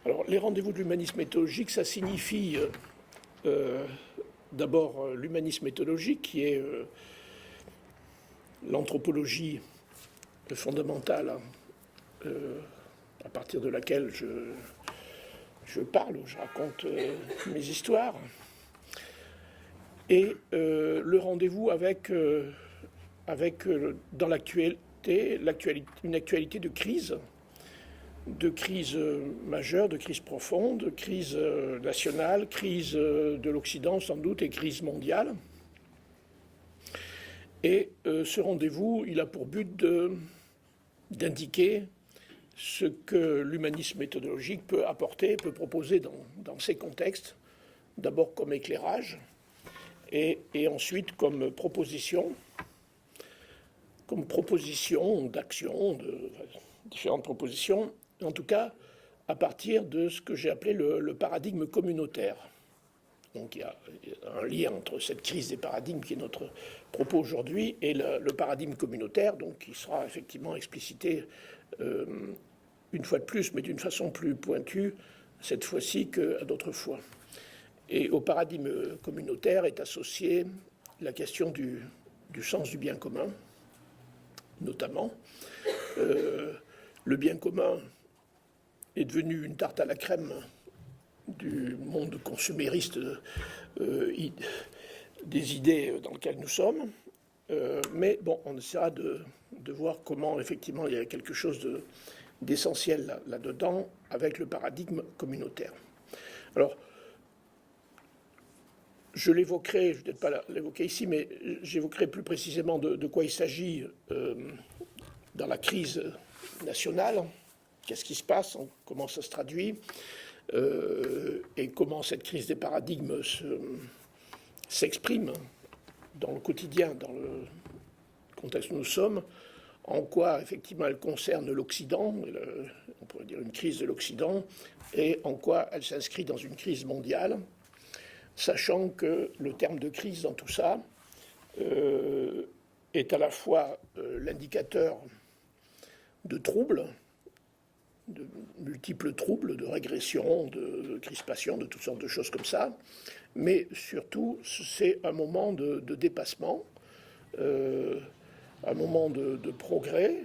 Alors, les rendez-vous de l'humanisme méthodologique, ça signifie d'abord l'humanisme méthodologique, qui est l'anthropologie fondamentale à partir de laquelle je parle, je raconte mes histoires. Et le rendez-vous avec dans l'actualité, une actualité de crise majeure, de crise profonde, de crise nationale, crise de l'Occident sans doute et crise mondiale. Et ce rendez-vous, il a pour but d'indiquer ce que l'humanisme méthodologique peut apporter, peut proposer dans ces contextes, d'abord comme éclairage et ensuite comme proposition d'action, différentes propositions, en tout cas à partir de ce que j'ai appelé le paradigme communautaire. Donc il y a un lien entre cette crise des paradigmes qui est notre propos aujourd'hui et le paradigme communautaire, donc qui sera effectivement explicité une fois de plus, mais d'une façon plus pointue cette fois-ci qu'à d'autres fois. Et au paradigme communautaire est associée la question du sens du bien commun, notamment. Le bien commun est devenu une tarte à la crème du monde consumériste des idées dans lequel nous sommes. Mais bon, on essaiera de voir comment, effectivement, il y a quelque chose d'essentiel là-dedans avec le paradigme communautaire. Alors, je l'évoquerai, je ne vais peut-être pas l'évoquer ici, mais j'évoquerai plus précisément de quoi il s'agit dans la crise nationale. Qu'est-ce qui se passe, comment ça se traduit, et comment cette crise des paradigmes s'exprime dans le quotidien, dans le contexte où nous sommes, en quoi effectivement elle concerne l'Occident, on pourrait dire une crise de l'Occident, et en quoi elle s'inscrit dans une crise mondiale, sachant que le terme de crise dans tout ça est à la fois l'indicateur de troubles, de multiples troubles, de régression, de crispation, de toutes sortes de choses comme ça, mais surtout c'est un moment de dépassement, un moment de progrès,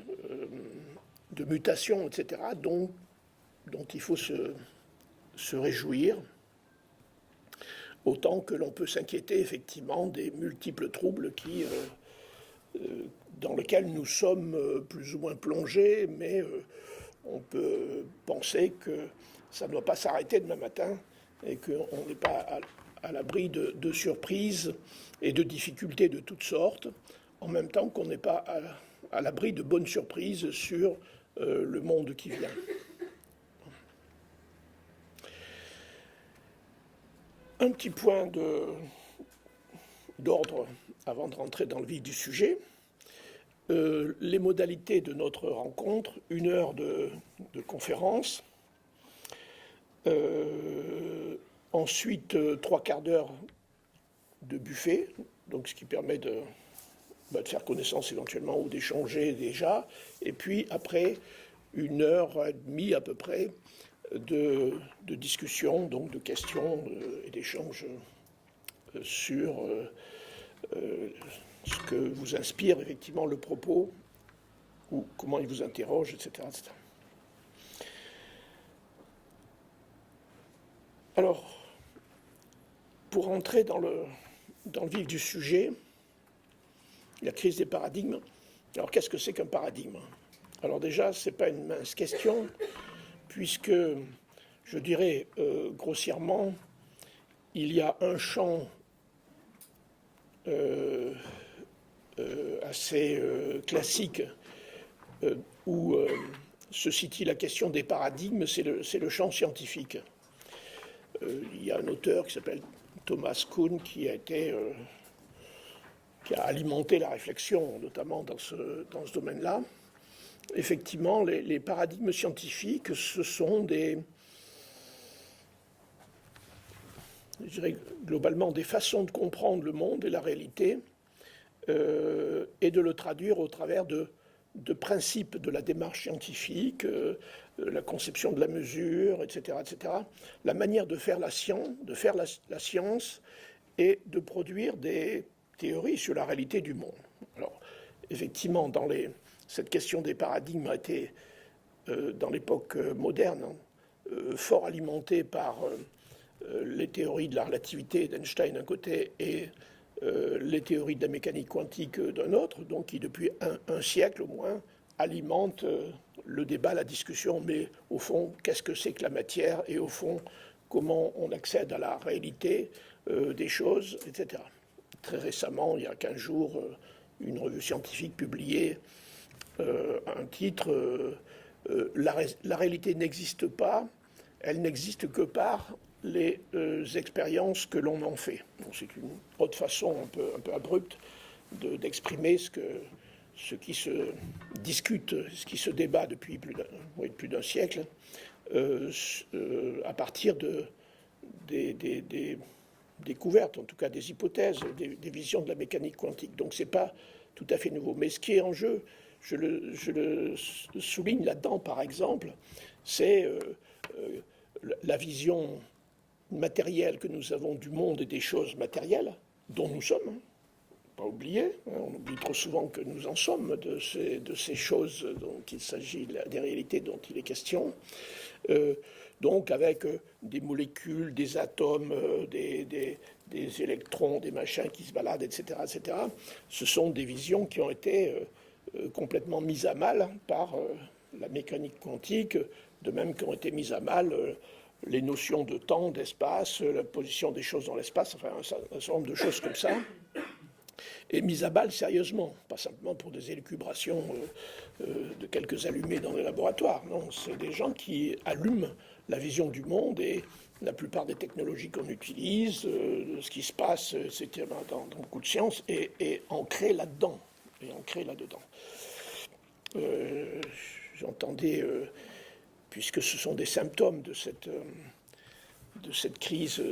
de mutation, etc., dont il faut se réjouir, autant que l'on peut s'inquiéter effectivement des multiples troubles dans lesquels nous sommes plus ou moins plongés, mais on peut penser que ça ne doit pas s'arrêter demain matin et qu'on n'est pas à l'abri de surprises et de difficultés de toutes sortes, en même temps qu'on n'est pas à l'abri de bonnes surprises sur le monde qui vient. Un petit point d'ordre avant de rentrer dans le vif du sujet. Les modalités de notre rencontre, 1 heure de conférence, ensuite 3/4 d'heure de buffet, donc ce qui permet de faire connaissance éventuellement ou d'échanger déjà, et puis après 1h30 à peu près de discussion, donc de questions et d'échanges sur ce que vous inspire effectivement le propos ou comment il vous interroge, etc. etc. Alors, pour entrer dans le vif du sujet, la crise des paradigmes. Alors, qu'est-ce que c'est qu'un paradigme? Alors déjà, ce n'est pas une mince question, puisque, je dirais grossièrement, il y a un champ assez classique où se situe la question des paradigmes, c'est le champ scientifique. Il y a un auteur qui s'appelle Thomas Kuhn qui a alimenté la réflexion, notamment dans ce domaine-là. Effectivement, les paradigmes scientifiques, ce sont je dirais globalement des façons de comprendre le monde et la réalité, et de le traduire au travers de de principes de la démarche scientifique, la conception de la mesure, etc., etc., la manière de faire la science et de produire des théories sur la réalité du monde. Alors, effectivement, cette question des paradigmes a été, dans l'époque moderne, fort alimentée par les théories de la relativité d'Einstein d'un côté et les théories de la mécanique quantique d'un autre, donc qui depuis un siècle au moins alimentent le débat, la discussion, mais au fond, qu'est-ce que c'est que la matière et au fond, comment on accède à la réalité des choses, etc. Très récemment, il y a 15 jours, une revue scientifique publiait un titre la réalité n'existe pas, elle n'existe que par les expériences que l'on en fait. C'est une autre façon un peu abrupte d'exprimer ce qui se discute, ce qui se débat depuis plus d'un siècle, à partir des découvertes, en tout cas des hypothèses, des visions de la mécanique quantique. Donc ce n'est pas tout à fait nouveau. Mais ce qui est en jeu, je le souligne là-dedans par exemple, c'est la vision matérielle que nous avons du monde et des choses matérielles dont nous sommes. Pas oublier, on oublie trop souvent que nous en sommes de ces choses dont il s'agit, des réalités dont il est question. Donc avec des molécules, des atomes, des électrons, des machins qui se baladent, etc., etc. Ce sont des visions qui ont été complètement mises à mal par la mécanique quantique, de même qu'ont été mises à mal les notions de temps, d'espace, la position des choses dans l'espace, enfin un certain nombre de choses comme ça, et mises à mal sérieusement, pas simplement pour des élucubrations de quelques allumés dans les laboratoires. Non, c'est des gens qui allument la vision du monde et la plupart des technologies qu'on utilise, ce qui se passe, c'est dans beaucoup de sciences, est ancré là-dedans. J'entendais, puisque ce sont des symptômes de cette crise,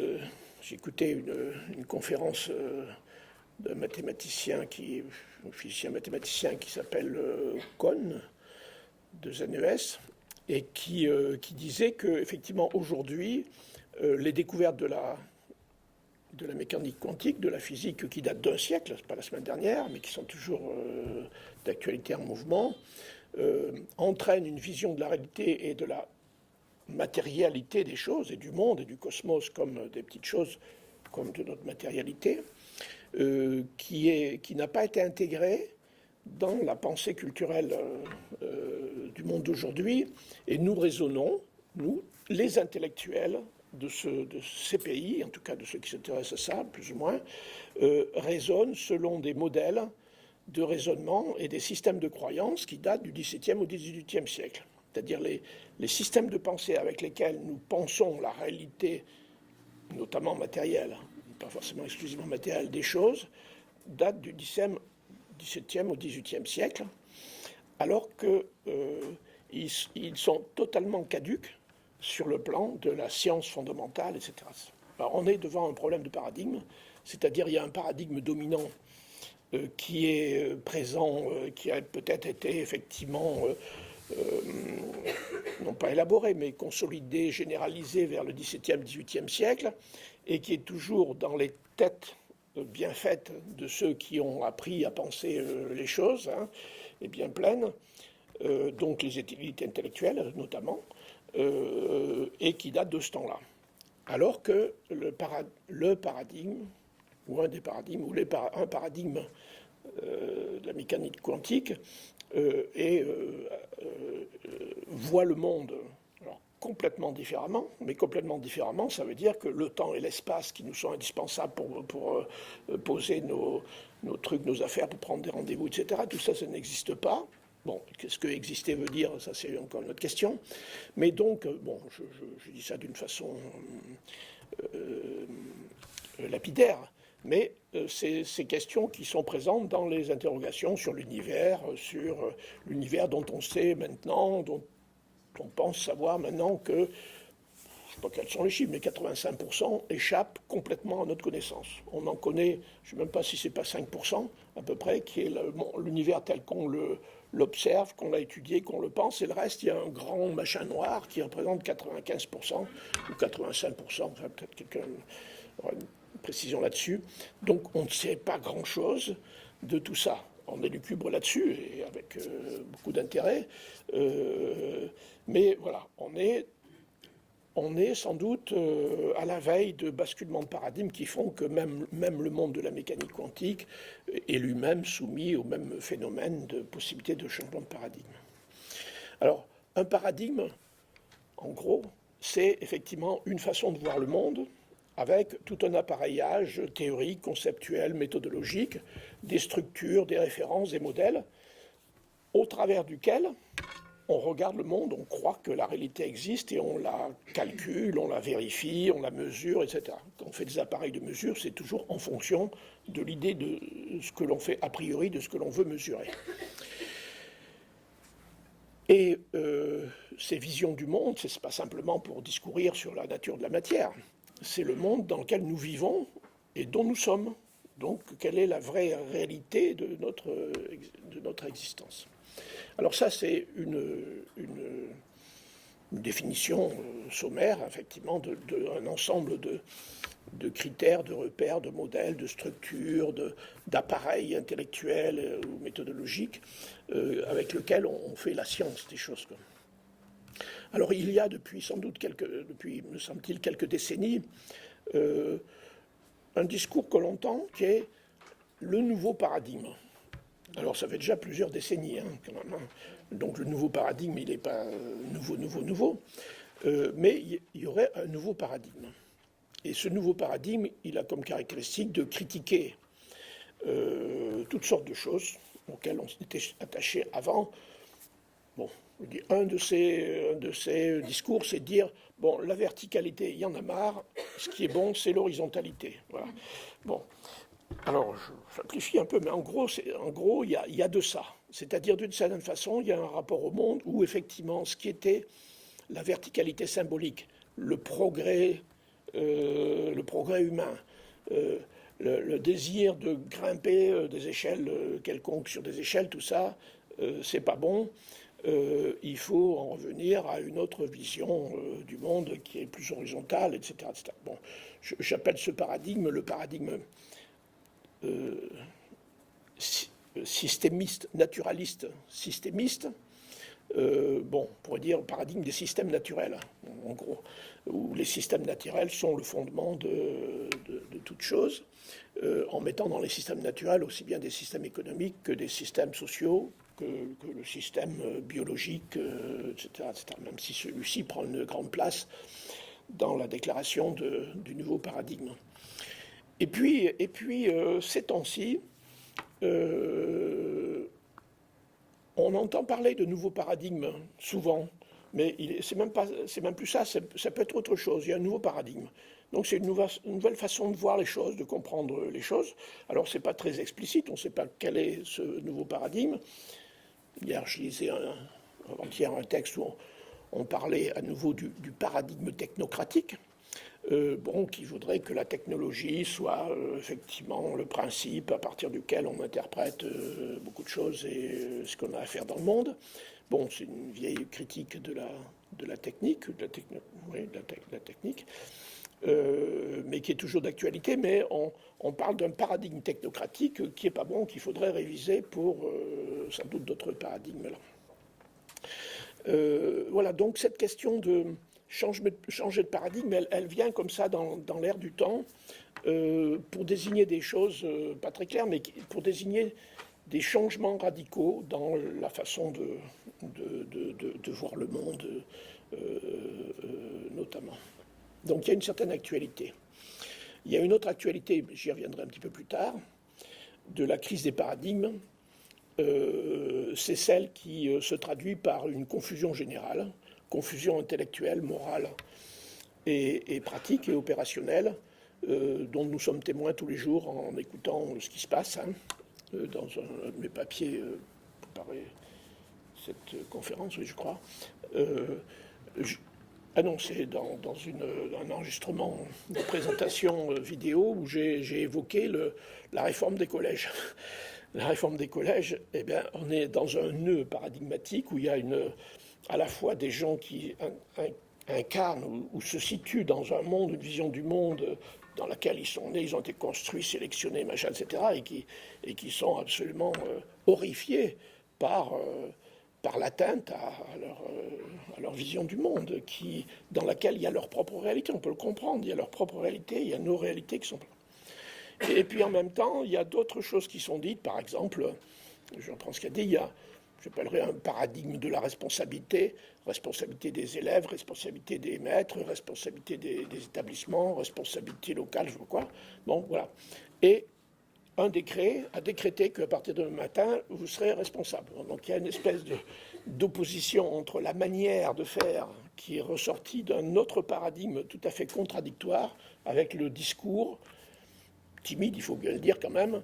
j'écoutais une conférence d'un mathématicien, un physicien mathématicien qui s'appelle Kohn, de ZNES, et qui disait qu'effectivement aujourd'hui, les découvertes de la mécanique quantique, de la physique qui date d'un siècle, c'est pas la semaine dernière, mais qui sont toujours d'actualité en mouvement, entraînent une vision de la réalité et de la matérialité des choses, et du monde et du cosmos comme des petites choses, comme de notre matérialité, qui n'a pas été intégrée dans la pensée culturelle du monde d'aujourd'hui. Et nous raisonnons, nous, les intellectuels de ces pays, en tout cas de ceux qui s'intéressent à ça, plus ou moins, raisonnent selon des modèles de raisonnement et des systèmes de croyances qui datent du XVIIe au XVIIIe siècle. C'est-à-dire les systèmes de pensée avec lesquels nous pensons la réalité, notamment matérielle, pas forcément exclusivement matérielle, des choses, datent du XVIIe au XVIIIe siècle, alors qu'ils sont totalement caducs sur le plan de la science fondamentale, etc. Alors, on est devant un problème de paradigme, c'est-à-dire il y a un paradigme dominant qui est présent, qui a peut-être été effectivement, non pas élaboré, mais consolidé, généralisé vers le XVIIe, XVIIIe siècle, et qui est toujours dans les têtes bien faites de ceux qui ont appris à penser les choses, hein, et bien pleines, donc les élites intellectuelles notamment, et qui date de ce temps-là. Alors que le paradigme, ou un des paradigmes, ou un paradigme de la mécanique quantique, voit le monde complètement différemment, mais complètement différemment, ça veut dire que le temps et l'espace qui nous sont indispensables pour poser nos trucs, nos affaires, pour prendre des rendez-vous, etc., tout ça, ça n'existe pas. Bon, qu'est-ce que exister veut dire, ça c'est encore une autre question. Mais donc, bon, je dis ça d'une façon lapidaire, mais c'est ces questions qui sont présentes dans les interrogations sur l'univers dont on sait maintenant, dont on pense savoir maintenant que, je ne sais pas quels sont les chiffres, mais 85% échappent complètement à notre connaissance. On en connaît, je ne sais même pas si ce n'est pas 5% à peu près, qui est l'univers tel qu'on le l'observe, qu'on l'a étudié, qu'on le pense, et le reste, il y a un grand machin noir qui représente 95% ou 85%, enfin, peut-être quelqu'un aura une précision là-dessus. Donc on ne sait pas grand-chose de tout ça. On élucubre là-dessus, et avec beaucoup d'intérêt, mais voilà, on est sans doute à la veille de basculements de paradigme qui font que même le monde de la mécanique quantique est lui-même soumis au même phénomène de possibilité de changement de paradigme. Alors, un paradigme, en gros, c'est effectivement une façon de voir le monde avec tout un appareillage théorique, conceptuel, méthodologique, des structures, des références, des modèles, au travers duquel on regarde le monde, on croit que la réalité existe et on la calcule, on la vérifie, on la mesure, etc. Quand on fait des appareils de mesure, c'est toujours en fonction de l'idée de ce que l'on fait a priori, de ce que l'on veut mesurer. Et ces visions du monde, ce n'est pas simplement pour discourir sur la nature de la matière, c'est le monde dans lequel nous vivons et dont nous sommes. Donc, quelle est la vraie réalité de notre existence ? Alors ça, c'est une définition sommaire, effectivement, d'un ensemble de critères, de repères, de modèles, de structures, d'appareils intellectuels ou méthodologiques avec lesquels on fait la science des choses. Alors il y a depuis sans doute depuis, me semble-t-il, quelques décennies, un discours que l'on entend qui est le nouveau paradigme. Alors ça fait déjà plusieurs décennies, quand même. Donc le nouveau paradigme, il n'est pas nouveau, mais il y aurait un nouveau paradigme. Et ce nouveau paradigme, il a comme caractéristique de critiquer toutes sortes de choses auxquelles on s'était attaché avant. Bon, un de ces discours, c'est de dire, bon, la verticalité, il y en a marre, ce qui est bon, c'est l'horizontalité. Voilà. Bon. Alors, je simplifie un peu, mais en gros, il y a de ça. C'est-à-dire, d'une certaine façon, il y a un rapport au monde où, effectivement, ce qui était la verticalité symbolique, le progrès humain, le désir de grimper des échelles quelconques sur des échelles, tout ça, c'est pas bon. Il faut en revenir à une autre vision du monde qui est plus horizontale, etc. etc. Bon, j'appelle ce paradigme le paradigme systémiste, naturaliste, systémiste, on pourrait dire paradigme des systèmes naturels, en gros, où les systèmes naturels sont le fondement de toute chose, en mettant dans les systèmes naturels aussi bien des systèmes économiques que des systèmes sociaux, que le système biologique, etc., etc., même si celui-ci prend une grande place dans la déclaration du nouveau paradigme. Et puis ces temps-ci, on entend parler de nouveaux paradigmes souvent, mais c'est même plus ça, ça peut être autre chose. Il y a un nouveau paradigme. Donc c'est une nouvelle façon de voir les choses, de comprendre les choses. Alors c'est pas très explicite, on ne sait pas quel est ce nouveau paradigme. Hier, je lisais avant-hier un texte où on parlait à nouveau du paradigme technocratique. Qui voudrait que la technologie soit effectivement le principe à partir duquel on interprète beaucoup de choses et ce qu'on a à faire dans le monde. Bon, c'est une vieille critique de la technique, mais qui est toujours d'actualité, mais on parle d'un paradigme technocratique qui n'est pas bon, qu'il faudrait réviser pour sans doute d'autres paradigmes. Voilà, donc cette question de changer de paradigme, elle vient comme ça dans l'air du temps pour désigner des choses pas très claires, mais pour désigner des changements radicaux dans la façon de voir le monde, notamment. Donc il y a une certaine actualité. Il y a une autre actualité, j'y reviendrai un petit peu plus tard, de la crise des paradigmes. C'est celle qui se traduit par une confusion générale, confusion intellectuelle, morale et pratique et opérationnelle, dont nous sommes témoins tous les jours en écoutant ce qui se passe. Dans un de mes papiers pour préparer cette conférence, oui, je crois, annoncé dans un enregistrement de présentation vidéo où j'ai évoqué la réforme des collèges. la réforme des collèges, eh bien, on est dans un nœud paradigmatique où il y a à la fois des gens qui incarnent ou se situent dans un monde, une vision du monde dans laquelle ils sont nés, ils ont été construits, sélectionnés, machin, etc., et qui sont absolument horrifiés par l'atteinte à leur vision du monde, dans laquelle il y a leur propre réalité. On peut le comprendre, il y a leur propre réalité, il y a nos réalités qui sont... Et puis en même temps, il y a d'autres choses qui sont dites, par exemple, je reprends ce qu'il a dit, j'appellerais un paradigme de la responsabilité, responsabilité des élèves, responsabilité des maîtres, responsabilité des établissements, responsabilité locale, je sais pas quoi. Bon, voilà. Et un décret a décrété qu'à partir de demain matin, vous serez responsable. Donc il y a une espèce d'opposition entre la manière de faire qui est ressortie d'un autre paradigme tout à fait contradictoire avec le discours timide, il faut bien le dire quand même,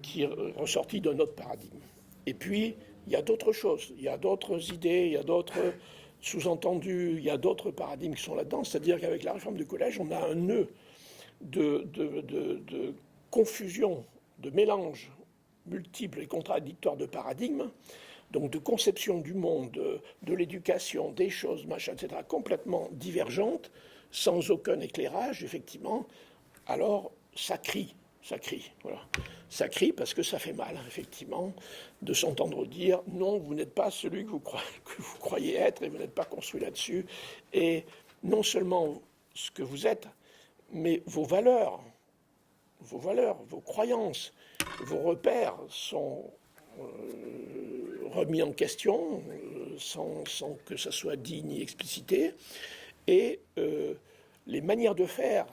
qui est ressorti d'un autre paradigme. Et puis, il y a d'autres choses, il y a d'autres idées, il y a d'autres sous-entendus, il y a d'autres paradigmes qui sont là-dedans. C'est-à-dire qu'avec la réforme du collège, on a un nœud de confusion, de mélange multiples et contradictoires de paradigmes, donc de conception du monde, de l'éducation, des choses, machin, etc., complètement divergentes, sans aucun éclairage, effectivement. Alors, ça crie, voilà. Ça crie parce que ça fait mal, effectivement, de s'entendre dire « Non, vous n'êtes pas celui que vous croyez être et vous n'êtes pas construit là-dessus. » Et non seulement ce que vous êtes, mais vos valeurs, vos croyances, vos repères sont remis en question sans que ça soit dit ni explicité. Et les manières de faire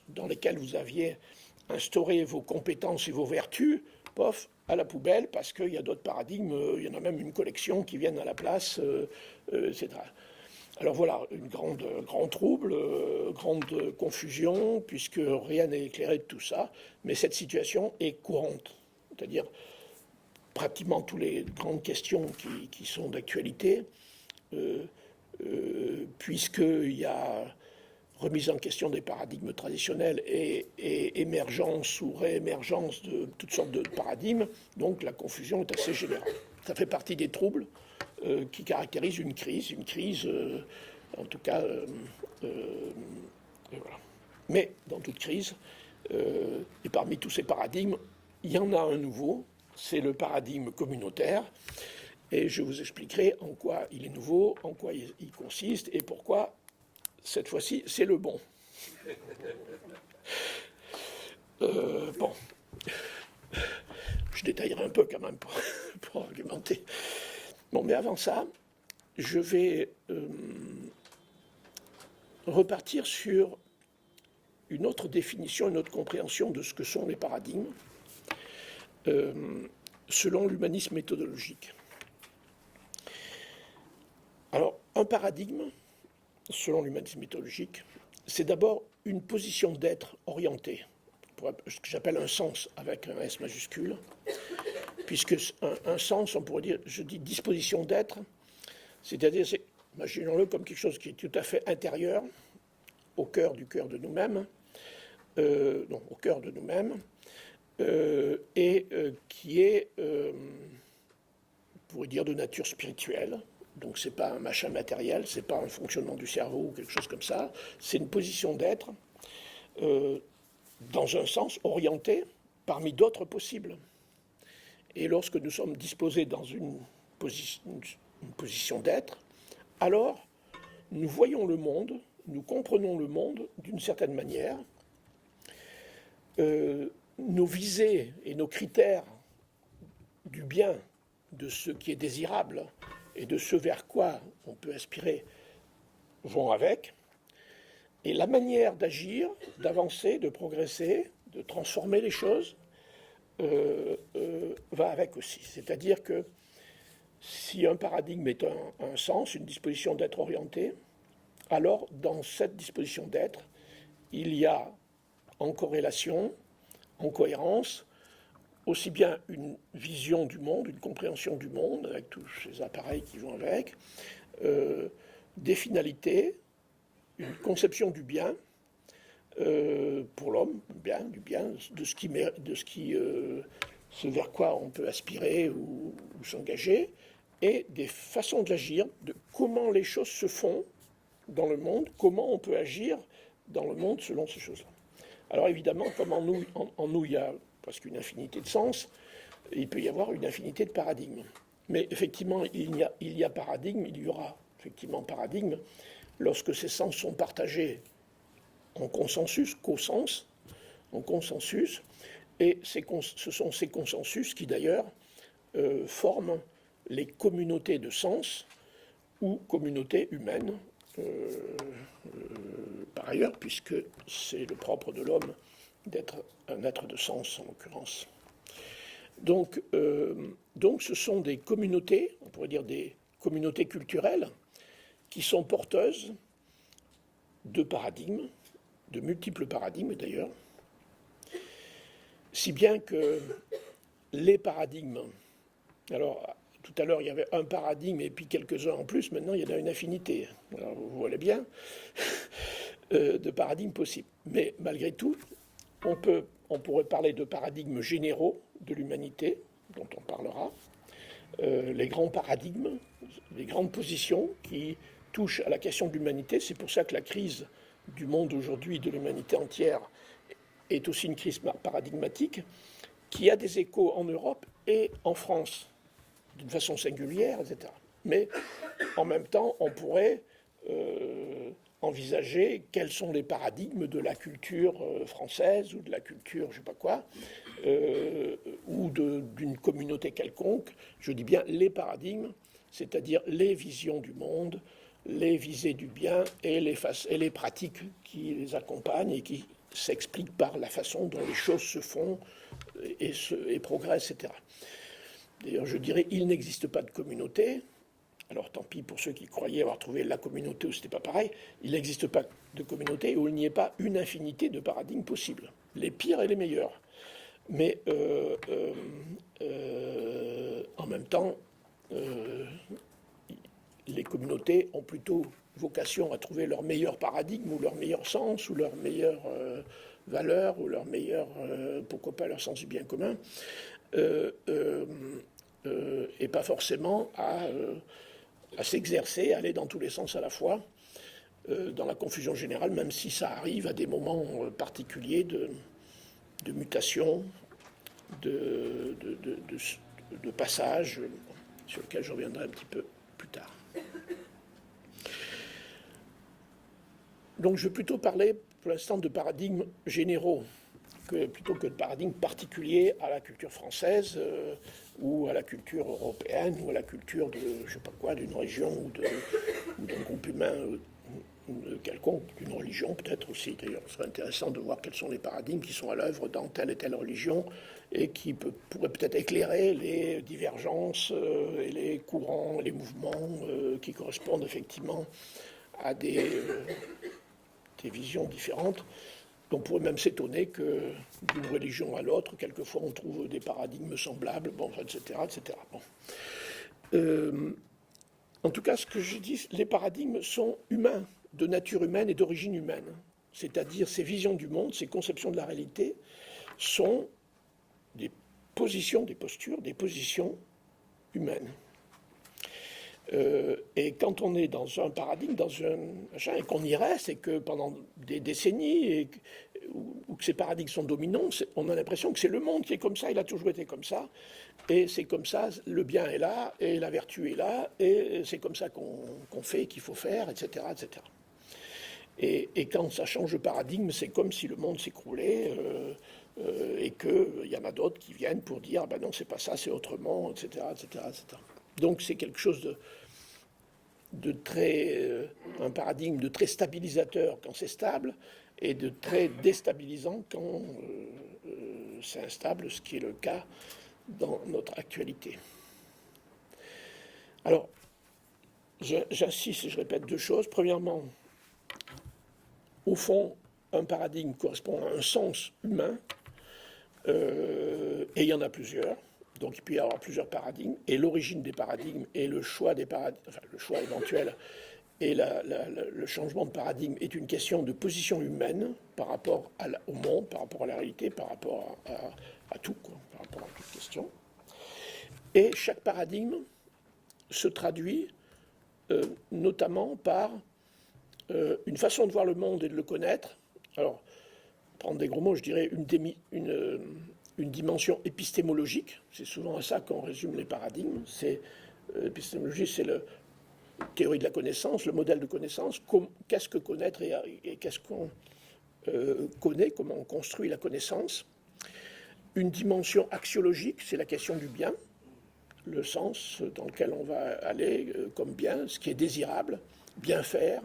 dans lesquelles vous aviez instauré vos compétences et vos vertus, pof, à la poubelle, parce qu'il y a d'autres paradigmes, il y en a même une collection qui viennent à la place, etc. Alors voilà, grand trouble, grande confusion, puisque rien n'est éclairé de tout ça, mais cette situation est courante. C'est-à-dire, pratiquement toutes les grandes questions qui sont d'actualité, puisqu'il y a remise en question des paradigmes traditionnels et émergence ou réémergence de toutes sortes de paradigmes, donc la confusion est assez générale. Ça fait partie des troubles qui caractérisent une crise, en tout cas, voilà. Mais dans toute crise, et parmi tous ces paradigmes, il y en a un nouveau, c'est le paradigme communautaire, et je vous expliquerai en quoi il est nouveau, en quoi il consiste, et pourquoi cette fois-ci, c'est le bon. Bon, je détaillerai un peu quand même pour argumenter. Bon, mais avant ça, je vais repartir sur une autre définition, une autre compréhension de ce que sont les paradigmes, selon l'humanisme méthodologique. Alors, un paradigme, selon l'humanisme mythologique, c'est d'abord une position d'être orientée, ce que j'appelle un sens avec un S majuscule, puisque un sens, on pourrait dire, je dis disposition d'être, c'est-à-dire, imaginons-le comme quelque chose qui est tout à fait intérieur, au cœur de nous-mêmes, au cœur de nous-mêmes, et qui est, on pourrait dire, de nature spirituelle. Donc c'est pas un machin matériel, c'est pas un fonctionnement du cerveau ou quelque chose comme ça, c'est une position d'être dans un sens orienté parmi d'autres possibles. Et lorsque nous sommes disposés dans une position d'être, alors nous voyons le monde, nous comprenons le monde d'une certaine manière, nos visées et nos critères du bien, de ce qui est désirable, et de ce vers quoi on peut aspirer vont avec. Et la manière d'agir, d'avancer, de progresser, de transformer les choses, va avec aussi. C'est-à-dire que si un paradigme est un sens, une disposition d'être orientée, alors dans cette disposition d'être, il y a en corrélation, en cohérence, aussi bien une vision du monde, une compréhension du monde, avec tous ces appareils qui vont avec, des finalités, une conception du bien pour l'homme, du bien, de ce qui ce vers quoi on peut aspirer ou s'engager, et des façons de l'agir, de comment les choses se font dans le monde, comment on peut agir dans le monde selon ces choses-là. Alors évidemment, comme en nous il y a presque une infinité de sens, il peut y avoir une infinité de paradigmes. Mais effectivement, il y a paradigme, il y aura effectivement paradigme, lorsque ces sens sont partagés en consensus, co-sens, en consensus, et ce sont ces consensus qui d'ailleurs forment les communautés de sens ou communautés humaines, par ailleurs, puisque c'est le propre de l'homme d'être un être de sens en l'occurrence. Donc ce sont des communautés, on pourrait dire des communautés culturelles, qui sont porteuses de paradigmes, de multiples paradigmes d'ailleurs, si bien que les paradigmes, alors tout à l'heure il y avait un paradigme et puis quelques-uns en plus, maintenant il y en a une infinité, alors, vous voyez bien, de paradigmes possibles. Mais malgré tout, on pourrait parler de paradigmes généraux de l'humanité, dont on parlera, les grands paradigmes, les grandes positions qui touchent à la question de l'humanité. C'est pour ça que la crise du monde aujourd'hui, de l'humanité entière, est aussi une crise paradigmatique, qui a des échos en Europe et en France, d'une façon singulière, etc. Mais en même temps, on pourrait envisager quels sont les paradigmes de la culture française ou de la culture, je ne sais pas quoi, ou d'une communauté quelconque. Je dis bien les paradigmes, c'est-à-dire les visions du monde, les visées du bien et les pratiques qui les accompagnent et qui s'expliquent par la façon dont les choses se font et progressent, etc. D'ailleurs, je dirais, il n'existe pas de communauté. Alors tant pis pour ceux qui croyaient avoir trouvé la communauté où ce n'était pas pareil. Il n'existe pas de communauté où il n'y ait pas une infinité de paradigmes possibles, les pires et les meilleurs. Mais en même temps, les communautés ont plutôt vocation à trouver leur meilleur paradigme ou leur meilleur sens ou leur meilleure valeur ou leur meilleur, pourquoi pas leur sens du bien commun, et pas forcément à s'exercer, à aller dans tous les sens à la fois, dans la confusion générale, même si ça arrive à des moments particuliers de mutation, de passage, sur lequel je reviendrai un petit peu plus tard. Donc je vais plutôt parler pour l'instant de paradigmes généraux, plutôt que de paradigmes particuliers à la culture française ou à la culture européenne ou à la culture de, je sais pas quoi, d'une région ou d'un groupe humain quelconque, d'une religion peut-être aussi. D'ailleurs, ce serait intéressant de voir quels sont les paradigmes qui sont à l'œuvre dans telle et telle religion et qui pourraient peut-être éclairer les divergences et les courants, les mouvements qui correspondent effectivement à des visions différentes. On pourrait même s'étonner que d'une religion à l'autre, quelquefois on trouve des paradigmes semblables, bon, etc. etc. Bon. En tout cas, ce que je dis, les paradigmes sont humains, de nature humaine et d'origine humaine. C'est-à-dire ces visions du monde, ces conceptions de la réalité sont des positions, des postures, des positions humaines. Et quand on est dans un paradigme, dans un machin, et qu'on y reste, et que pendant des décennies, ou que ces paradigmes sont dominants, on a l'impression que c'est le monde qui est comme ça, il a toujours été comme ça, et c'est comme ça, le bien est là, et la vertu est là, et c'est comme ça qu'on fait, qu'il faut faire, etc. etc. Et quand ça change de paradigme, c'est comme si le monde s'écroulait, et qu'il y en a d'autres qui viennent pour dire ah ben non, c'est pas ça, c'est autrement, etc. etc., etc. Donc c'est quelque chose de très, un paradigme de très stabilisateur quand c'est stable et de très déstabilisant quand c'est instable, ce qui est le cas dans notre actualité. Alors, j'insiste et je répète deux choses. Premièrement, au fond, un paradigme correspond à un sens humain, et il y en a plusieurs. Donc il peut y avoir plusieurs paradigmes, et l'origine des paradigmes et le choix des paradigmes, enfin le choix éventuel Et le changement de paradigme est une question de position humaine par rapport au monde, par rapport à la réalité, par rapport à tout, quoi, par rapport à toute question. Et chaque paradigme se traduit notamment par une façon de voir le monde et de le connaître. Alors, prendre des gros mots, je dirais une dimension épistémologique. C'est souvent à ça qu'on résume les paradigmes. L'épistémologie, c'est la théorie de la connaissance, le modèle de connaissance. Qu'est-ce que connaître et qu'est-ce qu'on connaît, comment on construit la connaissance. Une dimension axiologique, c'est la question du bien, le sens dans lequel on va aller comme bien, ce qui est désirable, bien faire.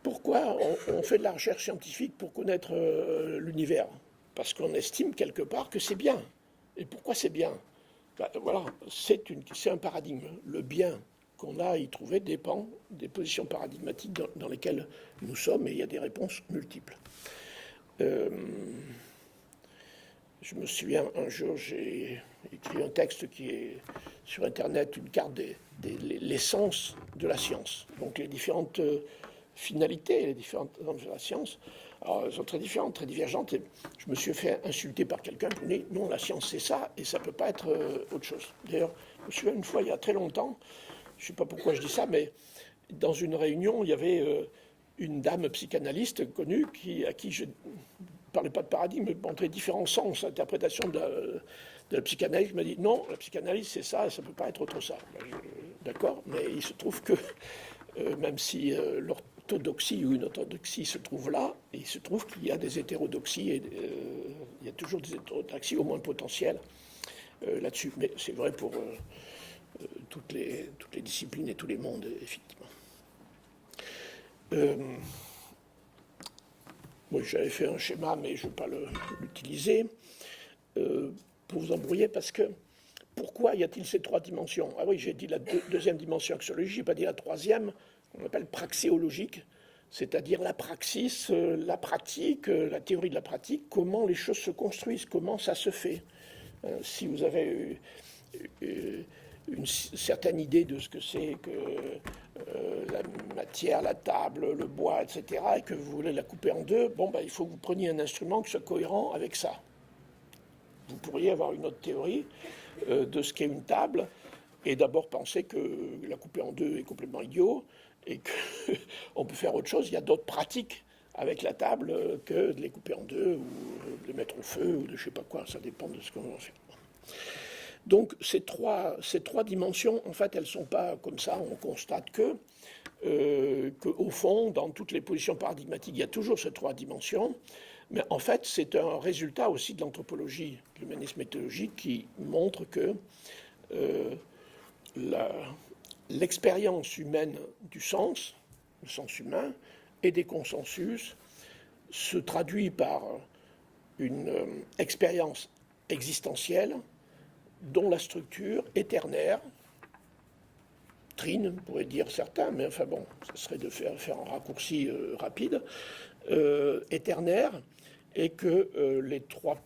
Pourquoi on fait de la recherche scientifique pour connaître l'univers? Parce qu'on estime quelque part que c'est bien. Et pourquoi c'est bien? Voilà, c'est un paradigme. Le bien qu'on a à y trouver dépend des positions paradigmatiques dans lesquelles nous sommes, et il y a des réponses multiples. Je me souviens, un jour, j'ai écrit un texte qui est sur Internet, une carte des l'essence de la science. Donc les différentes finalités, les différentes formes de la science, alors, elles sont très différentes, très divergentes. Et je me suis fait insulter par quelqu'un qui me dit non, la science c'est ça, et ça ne peut pas être autre chose. D'ailleurs, je me souviens une fois, il y a très longtemps, je ne sais pas pourquoi je dis ça, mais dans une réunion, il y avait une dame psychanalyste connue à qui je ne parlais pas de paradigme, mais montrait différents sens, interprétation de la psychanalyse. m'a dit non, la psychanalyse c'est ça, et ça ne peut pas être autre ça. D'accord, mais il se trouve que même si l'orthodoxie ou une orthodoxie se trouve là, il se trouve qu'il y a des hétérodoxies, et il y a toujours des hétérodoxies au moins potentielles là-dessus. Mais c'est vrai pour toutes les disciplines et tous les mondes, effectivement. Moi, j'avais fait un schéma, mais je ne vais pas l'utiliser pour vous embrouiller, parce que pourquoi y a-t-il ces trois dimensions? Ah oui, j'ai dit la deuxième dimension axiologique, je n'ai pas dit la troisième, qu'on appelle praxéologique, c'est-à-dire la praxis, la pratique, la théorie de la pratique, comment les choses se construisent, comment ça se fait. Si vous avez une certaine idée de ce que c'est que la matière, la table, le bois, etc., et que vous voulez la couper en deux, bon, ben, il faut que vous preniez un instrument qui soit cohérent avec ça. Vous pourriez avoir une autre théorie de ce qu'est une table, et d'abord penser que la couper en deux est complètement idiot, et qu'on peut faire autre chose. Il y a d'autres pratiques avec la table que de les couper en deux, ou de les mettre au feu, ou de je ne sais pas quoi, ça dépend de ce qu'on va faire. Donc ces trois dimensions, en fait, elles ne sont pas comme ça, on constate qu'au fond, dans toutes les positions paradigmatiques, il y a toujours ces trois dimensions, mais en fait, c'est un résultat aussi de l'anthropologie, de l'humanisme éthologique, qui montre que l'expérience humaine du sens, le sens humain, et des consensus, se traduit par une expérience existentielle dont la structure est ternaire, trine, pourrait dire certains, mais enfin bon, ce serait de faire un raccourci rapide, est ternaire, et que les trois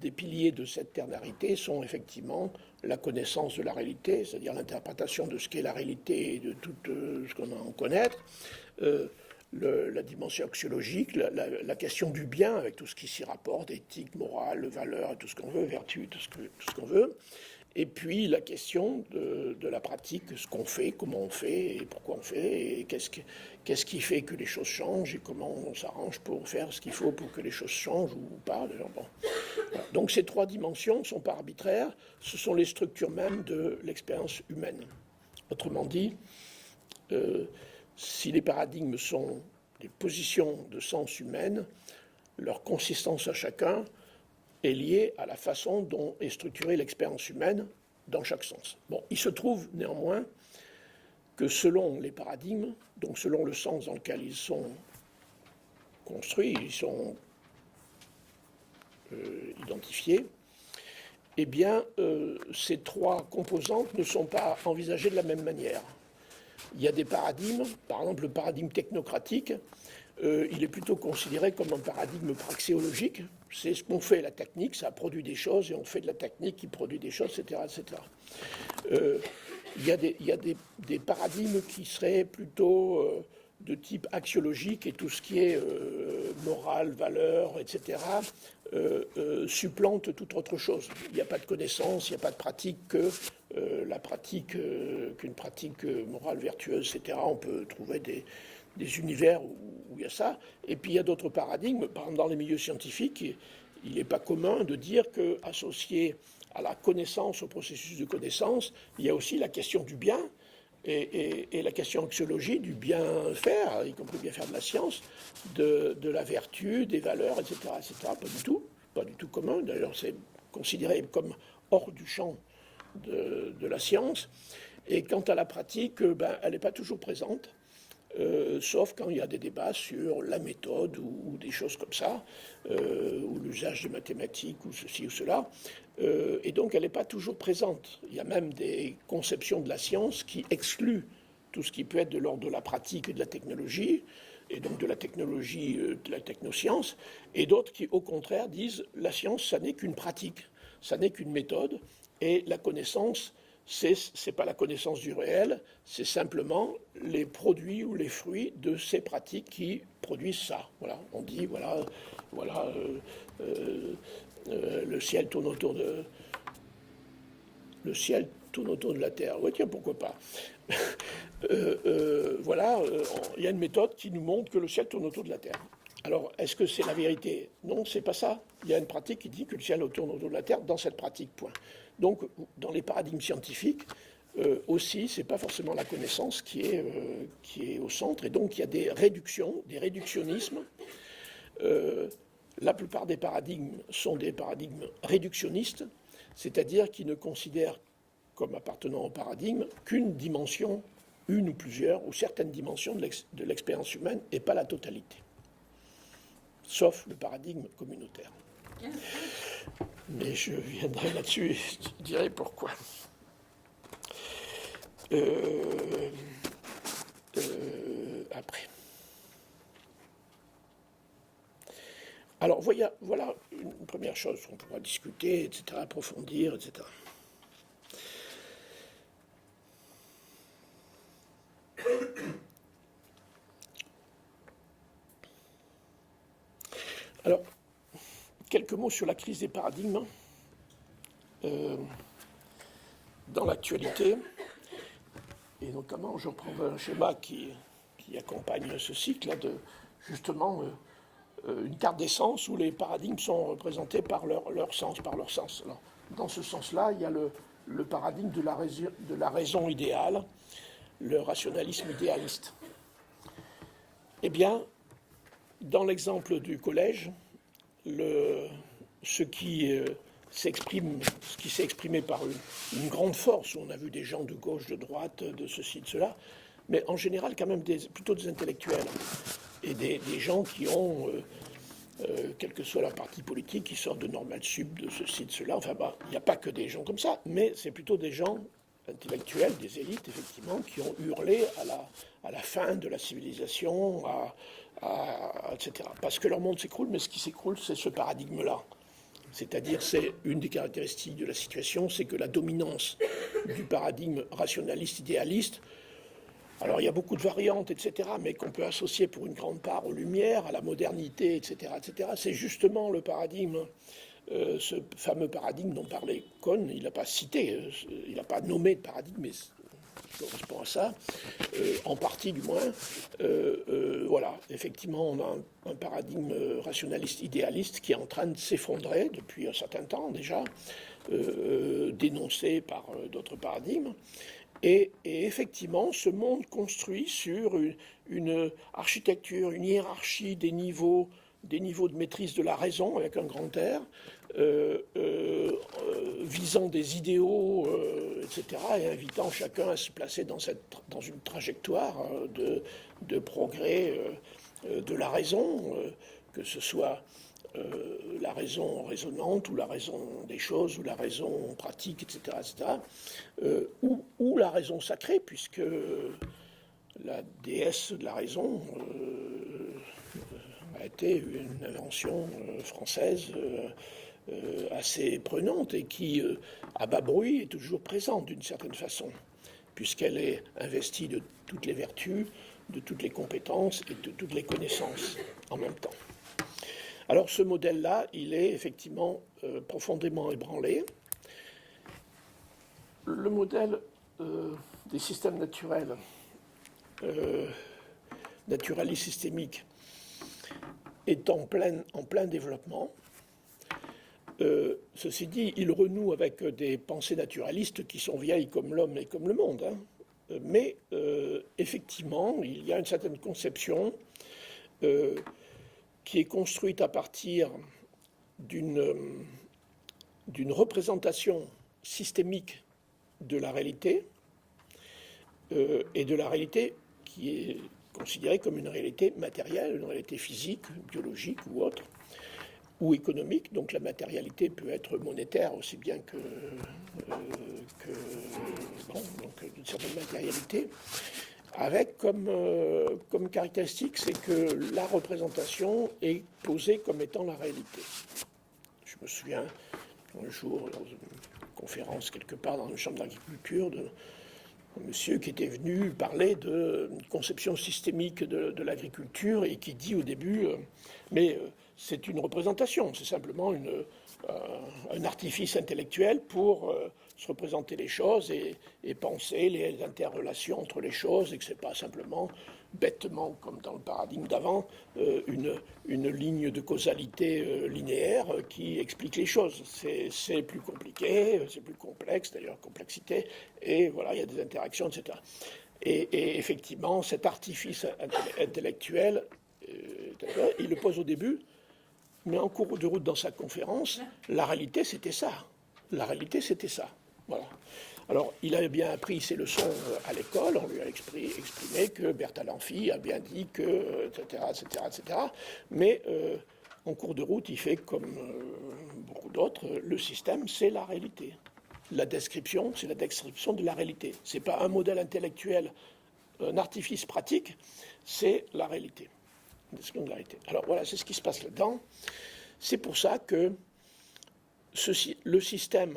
des piliers de cette ternarité sont effectivement la connaissance de la réalité, c'est-à-dire l'interprétation de ce qu'est la réalité et de tout ce qu'on a à en connaître, la dimension axiologique, la question du bien avec tout ce qui s'y rapporte, éthique, morale, valeur, tout ce qu'on veut, vertu, tout ce qu'on veut, et puis la question de la pratique, ce qu'on fait, comment on fait, et pourquoi on fait, et qu'est-ce qui fait que les choses changent, et comment on s'arrange pour faire ce qu'il faut pour que les choses changent ou pas. Bon. Voilà. Donc ces trois dimensions ne sont pas arbitraires, ce sont les structures mêmes de l'expérience humaine. Autrement dit, si les paradigmes sont des positions de sens humaines, leur consistance à chacun est liée à la façon dont est structurée l'expérience humaine dans chaque sens. Bon, il se trouve néanmoins que selon les paradigmes, donc selon le sens dans lequel ils sont construits, ils sont identifiés, eh bien, ces trois composantes ne sont pas envisagées de la même manière. Il y a des paradigmes, par exemple le paradigme technocratique, il est plutôt considéré comme un paradigme praxéologique. C'est ce qu'on fait, la technique, ça produit des choses, et on fait de la technique qui produit des choses, etc. etc. il y a des paradigmes qui seraient plutôt de type axiologique, et tout ce qui est morale, valeur, etc., supplante toute autre chose. Il n'y a pas de connaissance, il n'y a pas de pratique que qu'une pratique morale vertueuse, etc. On peut trouver des univers où il y a ça. Et puis il y a d'autres paradigmes. Par exemple, dans les milieux scientifiques, il n'est pas commun de dire qu'associé à la connaissance, au processus de connaissance, il y a aussi la question du bien et la question axiologie du bien faire, y compris bien faire de la science, de la vertu, des valeurs, etc., etc. Pas du tout commun. D'ailleurs, c'est considéré comme hors du champ de la science. Et quant à la pratique, elle n'est pas toujours présente. Sauf quand il y a des débats sur la méthode ou des choses comme ça, ou l'usage de mathématiques ou ceci ou cela. Et donc elle n'est pas toujours présente. Il y a même des conceptions de la science qui excluent tout ce qui peut être de l'ordre de la pratique et de la technologie, et donc de la technologie, de la technoscience, et d'autres qui au contraire disent la science, ça n'est qu'une pratique, ça n'est qu'une méthode, et la connaissance, c'est pas la connaissance du réel, c'est simplement les produits ou les fruits de ces pratiques qui produisent ça. Voilà, on dit, le ciel tourne autour de... Le ciel tourne autour de la Terre. Oui, tiens, pourquoi pas. Il y a une méthode qui nous montre que le ciel tourne autour de la Terre. Alors, est-ce que c'est la vérité? Non, c'est pas ça. Il y a une pratique qui dit que le ciel tourne autour de la Terre dans cette pratique, point. Donc, dans les paradigmes scientifiques, aussi, c'est pas forcément la connaissance qui est au centre, et donc il y a des réductions, des réductionnismes. La plupart des paradigmes sont des paradigmes réductionnistes, c'est-à-dire qui ne considèrent comme appartenant au paradigme qu'une dimension, une ou plusieurs, ou certaines dimensions de l'expérience humaine, et pas la totalité. Sauf le paradigme communautaire. Mais je viendrai là-dessus et je dirai pourquoi. Après. Alors voilà une première chose qu'on pourra discuter, etc., approfondir, etc. Alors, quelques mots sur la crise des paradigmes dans l'actualité, et notamment je reprends un schéma qui accompagne ce cycle, là, de justement une carte des sens où les paradigmes sont représentés par leur sens, Alors, dans ce sens-là, il y a le paradigme de la raison idéale, le rationalisme idéaliste. Eh bien, dans l'exemple du collège, ce qui s'est exprimé par une grande force, où on a vu des gens de gauche, de droite, de ceci, de cela, mais en général quand même plutôt des intellectuels, et des gens qui ont, quel que soit leur parti politique, qui sortent de Normal Sup, de ceci, de cela, enfin, il n'y a pas que des gens comme ça, mais c'est plutôt des gens intellectuels, des élites, effectivement, qui ont hurlé à la fin de la civilisation, etc. Parce que leur monde s'écroule, mais ce qui s'écroule, c'est ce paradigme-là. C'est-à-dire, c'est une des caractéristiques de la situation, c'est que la dominance du paradigme rationaliste, idéaliste, alors il y a beaucoup de variantes, etc., mais qu'on peut associer pour une grande part aux Lumières, à la modernité, etc., etc. C'est justement le paradigme, ce fameux paradigme dont parlait Kohn. Il n'a pas cité, il n'a pas nommé de paradigme, mais correspond à ça, en partie du moins. Voilà, effectivement, on a un paradigme rationaliste idéaliste qui est en train de s'effondrer depuis un certain temps déjà, dénoncé par d'autres paradigmes. Et effectivement, ce monde construit sur une architecture, une hiérarchie des niveaux de maîtrise de la raison, avec un grand R, visant des idéaux, etc., et invitant chacun à se placer dans une trajectoire de progrès de la raison, que ce soit la raison raisonnante, ou la raison des choses, ou la raison pratique, etc., ou la raison sacrée, puisque la déesse de la raison a été une invention française assez prenante et qui, à bas bruit, est toujours présente d'une certaine façon, puisqu'elle est investie de toutes les vertus, de toutes les compétences et de toutes les connaissances en même temps. Alors ce modèle-là, il est effectivement profondément ébranlé. Le modèle des systèmes naturels, naturalistes systémiques, est en plein développement. Ceci dit, il renoue avec des pensées naturalistes qui sont vieilles comme l'homme et comme le monde. Mais effectivement, il y a une certaine conception qui est construite à partir d'une représentation systémique de la réalité, et de la réalité qui est considérée comme une réalité matérielle, une réalité physique, biologique ou autre, ou économique. Donc la matérialité peut être monétaire aussi bien que une certaine matérialité, avec comme caractéristique, c'est que la représentation est posée comme étant la réalité. Je me souviens un jour, dans une conférence quelque part dans une chambre d'agriculture, d'un monsieur qui était venu parler d'une conception systémique de l'agriculture et qui dit au début, mais c'est une représentation, c'est simplement un artifice intellectuel pour se représenter les choses et penser les interrelations entre les choses, et que ce n'est pas simplement bêtement, comme dans le paradigme d'avant, une ligne de causalité linéaire qui explique les choses. C'est plus compliqué, c'est plus complexe, d'ailleurs, complexité, et voilà, il y a des interactions, etc. Et effectivement, cet artifice intellectuel, il le pose au début, mais en cours de route dans sa conférence, la réalité, c'était ça. La réalité, c'était ça. Voilà. Alors, il avait bien appris ses leçons à l'école, on lui a exprimé que Bertalan Amphi a bien dit que, etc., etc., etc. Mais en cours de route, il fait comme beaucoup d'autres, le système, c'est la réalité. La description, c'est la description de la réalité. Ce n'est pas un modèle intellectuel, un artifice pratique, c'est la réalité. Une description de la réalité. Alors voilà, c'est ce qui se passe là-dedans. C'est pour ça que le système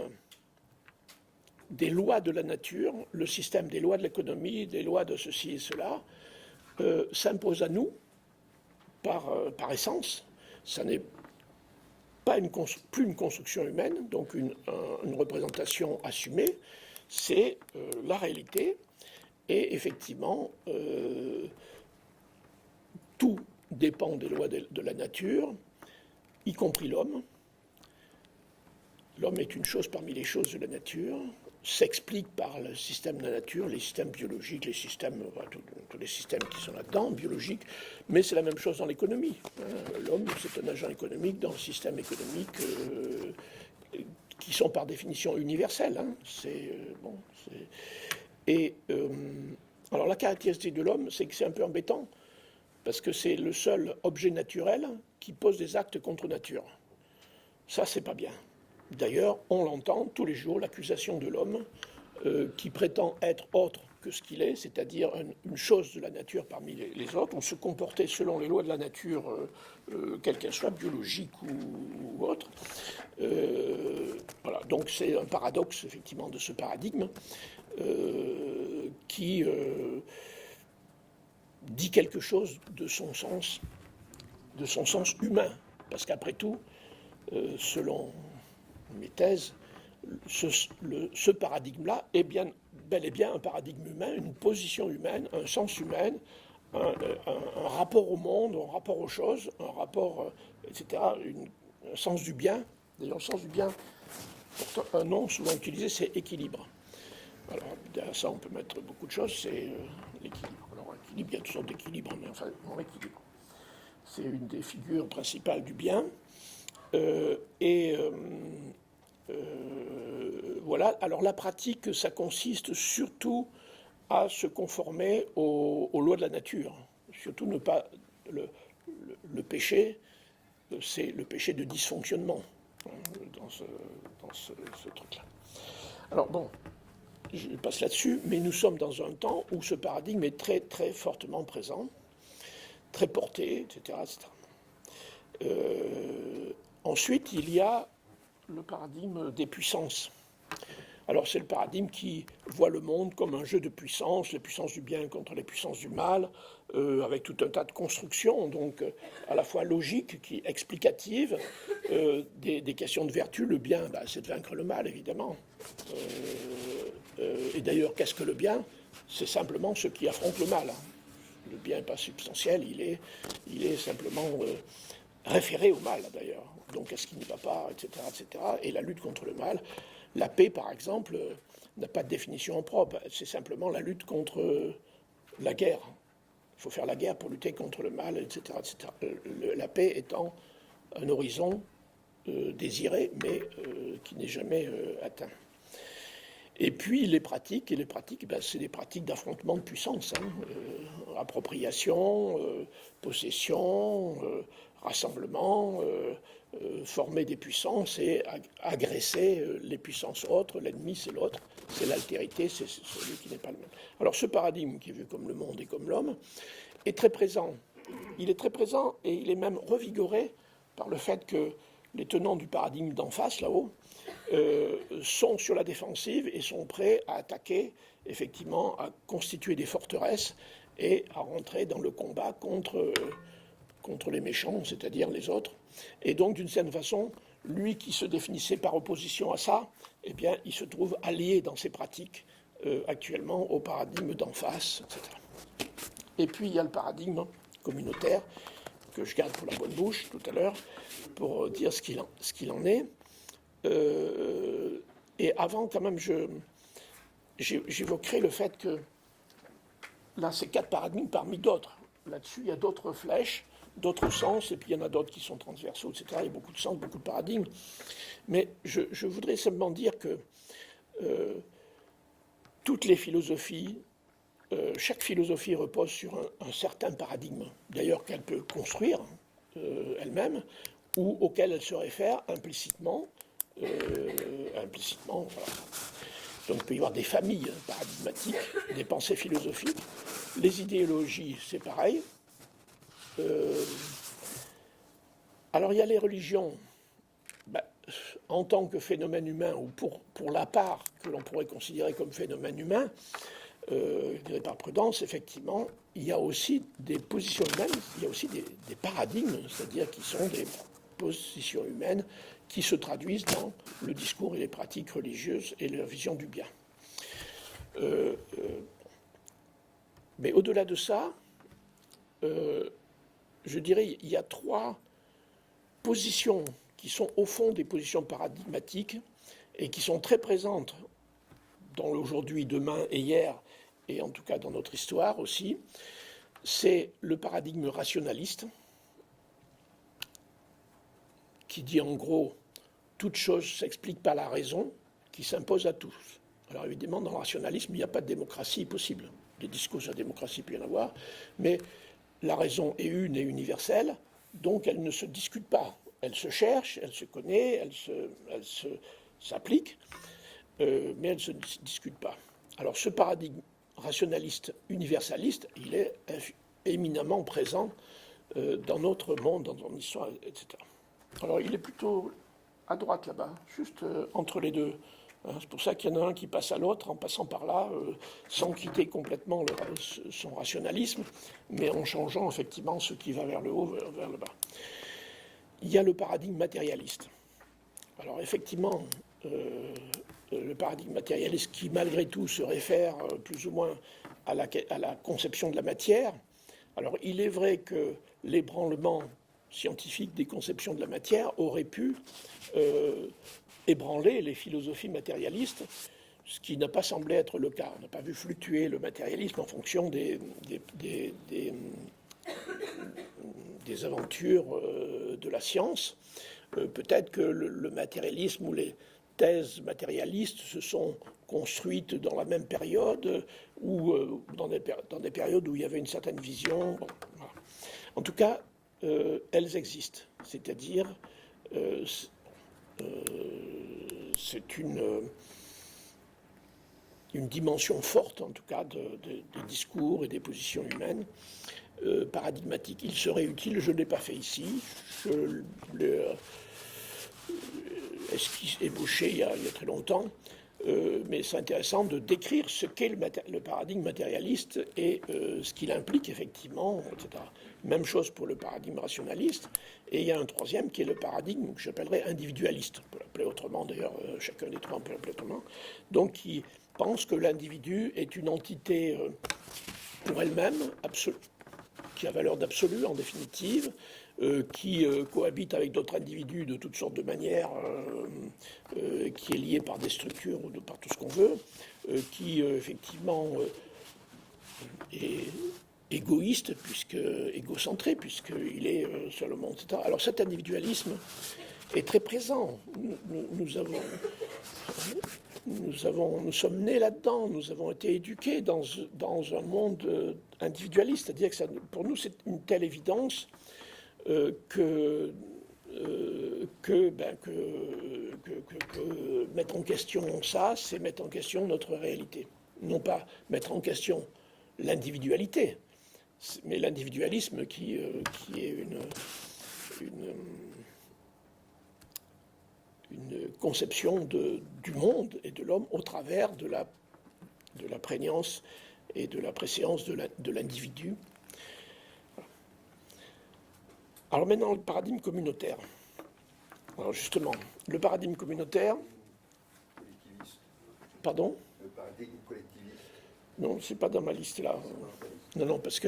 des lois de la nature, le système des lois de l'économie, des lois de ceci et cela, s'impose à nous par essence. Ça n'est pas plus une construction humaine, donc une représentation assumée, c'est la réalité. Et effectivement, tout dépend des lois de la nature, y compris l'homme. L'homme est une chose parmi les choses de la nature, s'explique par le système de la nature, les systèmes biologiques, les systèmes, tous les systèmes qui sont là-dedans, biologiques, mais c'est la même chose dans l'économie. L'homme, c'est un agent économique dans le système économique qui sont par définition universels. Alors la caractéristique de l'homme, c'est que c'est un peu embêtant, parce que c'est le seul objet naturel qui pose des actes contre nature. Ça, c'est pas bien. D'ailleurs, on l'entend tous les jours, l'accusation de l'homme qui prétend être autre que ce qu'il est, c'est-à-dire une chose de la nature parmi les autres, ou se comporter selon les lois de la nature, quelles qu'elles soient, biologiques ou autres. Voilà. Donc c'est un paradoxe, effectivement, de ce paradigme qui dit quelque chose de son sens humain. Parce qu'après tout, selon mes thèses, ce paradigme-là est bel et bien un paradigme humain, une position humaine, un sens humain, un rapport au monde, un rapport aux choses, un rapport, etc., un sens du bien. D'ailleurs, le sens du bien, un nom souvent utilisé, c'est équilibre. Alors, derrière ça, on peut mettre beaucoup de choses, c'est l'équilibre. Alors, l'équilibre, il y a toutes sortes d'équilibres, mais enfin, l'équilibre, c'est une des figures principales du bien. Voilà. Alors la pratique, ça consiste surtout à se conformer aux lois de la nature. Surtout ne pas le péché, c'est le péché de dysfonctionnement dans ce truc-là. Alors bon, je passe là-dessus, mais nous sommes dans un temps où ce paradigme est très très fortement présent, très porté, etc., etc. Ensuite, il y a le paradigme des puissances. Alors c'est le paradigme qui voit le monde comme un jeu de puissances, les puissances du bien contre les puissances du mal, avec tout un tas de constructions, donc à la fois logiques, explicatives, des questions de vertu. Le bien, c'est de vaincre le mal, évidemment. Et d'ailleurs, qu'est-ce que le bien? C'est simplement ce qui affronte le mal. Le bien n'est pas substantiel, il est simplement référé au mal, d'ailleurs. Donc, est-ce qu'il n'y va pas, etc., etc. Et la lutte contre le mal, la paix, par exemple, n'a pas de définition en propre. C'est simplement la lutte contre la guerre. Il faut faire la guerre pour lutter contre le mal, etc., etc. La paix étant un horizon désiré, mais qui n'est jamais atteint. Et puis les pratiques, c'est des pratiques d'affrontement de puissance, appropriation, possession, rassemblement, former des puissances et agresser les puissances autres. L'ennemi, c'est l'autre, c'est l'altérité, c'est celui qui n'est pas le même. Alors ce paradigme qui est vu comme le monde et comme l'homme est très présent. Il est très présent et il est même revigoré par le fait que les tenants du paradigme d'en face, là-haut, sont sur la défensive et sont prêts à attaquer, effectivement, à constituer des forteresses et à rentrer dans le combat contre les méchants, c'est-à-dire les autres. Et donc, d'une certaine façon, lui qui se définissait par opposition à ça, eh bien, il se trouve allié dans ses pratiques actuellement au paradigme d'en face, etc. Et puis, il y a le paradigme communautaire, que je garde pour la bonne bouche tout à l'heure, pour dire ce qu'il en est. Et avant, quand même, j'évoquerai le fait que là, c'est 4 paradigmes parmi d'autres. Là-dessus, il y a d'autres flèches, d'autres sens, et puis il y en a d'autres qui sont transversaux, etc. Il y a beaucoup de sens, beaucoup de paradigmes. Mais je voudrais simplement dire que toutes les philosophies, chaque philosophie repose sur un certain paradigme, d'ailleurs qu'elle peut construire elle-même, ou auquel elle se réfère implicitement. Voilà. Donc il peut y avoir des familles paradigmatiques, des pensées philosophiques. Les idéologies, c'est pareil. Alors il y a les religions, en tant que phénomène humain, ou pour la part que l'on pourrait considérer comme phénomène humain, par prudence, effectivement, il y a aussi des positions humaines, il y a aussi des paradigmes, c'est-à-dire qui sont des positions humaines qui se traduisent dans le discours et les pratiques religieuses et leur vision du bien. Mais au-delà de ça, je dirais il y a 3 positions qui sont au fond des positions paradigmatiques et qui sont très présentes dans l'aujourd'hui, demain et hier, et en tout cas dans notre histoire aussi. C'est le paradigme rationaliste, qui dit en gros toute chose s'explique par la raison, qui s'impose à tous. Alors évidemment, dans le rationalisme, il n'y a pas de démocratie possible. Des discours sur la démocratie, il peut y en avoir, mais la raison est une et universelle, donc elle ne se discute pas. Elle se cherche, elle se connaît, elle s'applique, mais elle ne se discute pas. Alors ce paradigme rationaliste universaliste, il est éminemment présent dans notre monde, dans notre histoire, etc. Alors il est plutôt à droite là-bas, juste entre les deux. C'est pour ça qu'il y en a un qui passe à l'autre en passant par là, sans quitter complètement son rationalisme, mais en changeant effectivement ce qui va vers le haut, vers le bas. Il y a le paradigme matérialiste. Alors effectivement, le paradigme matérialiste qui malgré tout se réfère plus ou moins à la conception de la matière. Alors il est vrai que l'ébranlement scientifique des conceptions de la matière aurait pu ébranler les philosophies matérialistes, ce qui n'a pas semblé être le cas. On n'a pas vu fluctuer le matérialisme en fonction des aventures de la science. Peut-être que le matérialisme ou les thèses matérialistes se sont construites dans la même période ou dans des périodes où il y avait une certaine vision. Bon, voilà. En tout cas, elles existent. C'est-à-dire, c'est une dimension forte, en tout cas, des discours et des positions humaines paradigmatiques. Il serait utile, je ne l'ai pas fait ici, je l'ai ébauché il y a très longtemps, mais c'est intéressant de décrire ce qu'est le paradigme matérialiste et ce qu'il implique effectivement, etc. Même chose pour le paradigme rationaliste. Et il y a un troisième qui est le paradigme que j'appellerais individualiste. On peut l'appeler autrement d'ailleurs, chacun des trois on peut l'appeler autrement. Donc qui pense que l'individu est une entité pour elle-même, qui a valeur d'absolu en définitive, qui cohabite avec d'autres individus de toutes sortes de manières, qui est lié par des structures ou par tout ce qu'on veut, qui effectivement est égoïste, égocentré, puisqu'il est seul au monde, etc. Alors cet individualisme est très présent. Nous sommes nés là-dedans, nous avons été éduqués dans un monde individualiste, c'est-à-dire que pour nous c'est une telle évidence que mettre en question ça, c'est mettre en question notre réalité. Non pas mettre en question l'individualité, mais l'individualisme qui est une conception du monde et de l'homme au travers de la prégnance et de la préséance de l'individu. Alors maintenant, le paradigme communautaire. Alors justement, le paradigme communautaire... Collectiviste. Pardon ? Le paradigme collectiviste. Non, c'est pas dans ma liste là. Non, parce que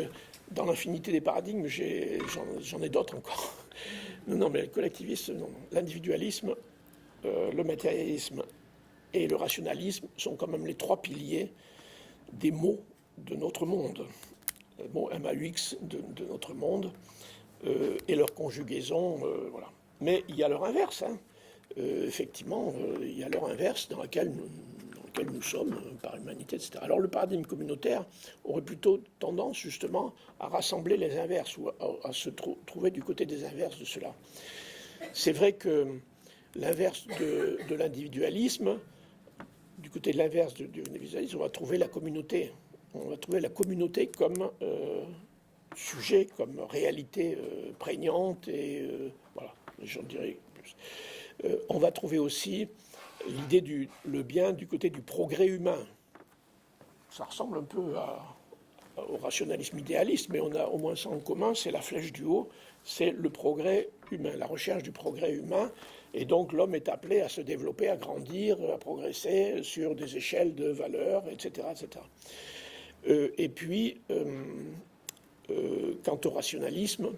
dans l'infinité des paradigmes, j'en ai d'autres encore. Non, mais le collectivisme, non. L'individualisme, le matérialisme et le rationalisme sont quand même les trois piliers des mots de notre monde. Le mot MAUX de notre monde et leur conjugaison, voilà. Mais il y a leur inverse, hein. Effectivement, il y a leur inverse dans laquelle nous sommes par humanité, etc. Alors le paradigme communautaire aurait plutôt tendance justement à rassembler les inverses ou à se trouver du côté des inverses de cela. C'est vrai que l'inverse de l'individualisme, du côté de l'inverse de l'individualisme, on va trouver la communauté. On va trouver la communauté comme sujet, comme réalité prégnante et voilà, j'en dirais plus. On va trouver aussi l'idée le bien du côté du progrès humain. Ça ressemble un peu au rationalisme idéaliste, mais on a au moins ça en commun, c'est la flèche du haut, c'est le progrès humain, la recherche du progrès humain. Et donc l'homme est appelé à se développer, à grandir, à progresser sur des échelles de valeurs, etc. etc. Et puis, quant au rationalisme,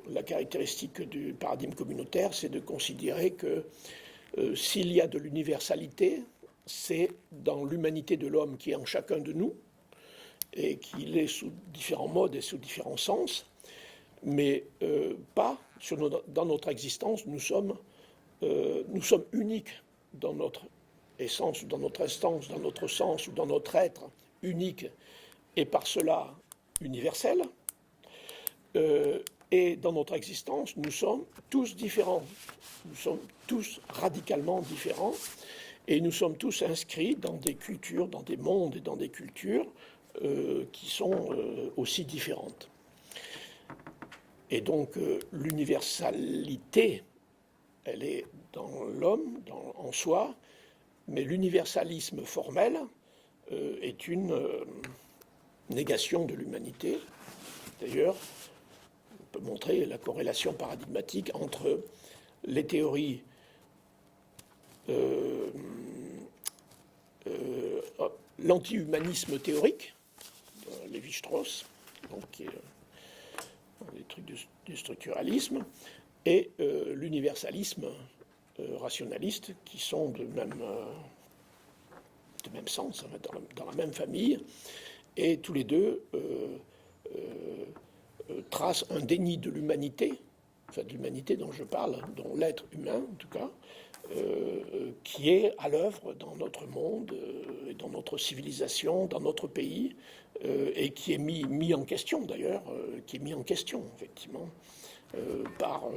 la caractéristique du paradigme communautaire, c'est de considérer que s'il y a de l'universalité, c'est dans l'humanité de l'homme qui est en chacun de nous, et qu'il est sous différents modes et sous différents sens, mais pas dans notre existence. Nous sommes uniques dans notre essence, dans notre instance, dans notre sens ou dans notre être, unique et par cela universel. Et dans notre existence, nous sommes tous différents. Nous sommes tous radicalement différents et nous sommes tous inscrits dans des cultures, dans des mondes et dans des cultures qui sont aussi différentes. Et donc l'universalité, elle est dans l'homme, en soi, mais l'universalisme formel est une négation de l'humanité. D'ailleurs, on peut montrer la corrélation paradigmatique entre les théories l'anti-humanisme théorique, Lévi-Strauss, donc qui est des trucs du structuralisme, et l'universalisme rationaliste, qui sont de même sens, dans la même famille, et tous les deux tracent un déni de l'humanité, enfin de l'humanité dont je parle, dont l'être humain en tout cas, qui est à l'œuvre dans notre monde, et dans notre civilisation, dans notre pays, et qui est mis en question d'ailleurs, qui est mis en question effectivement par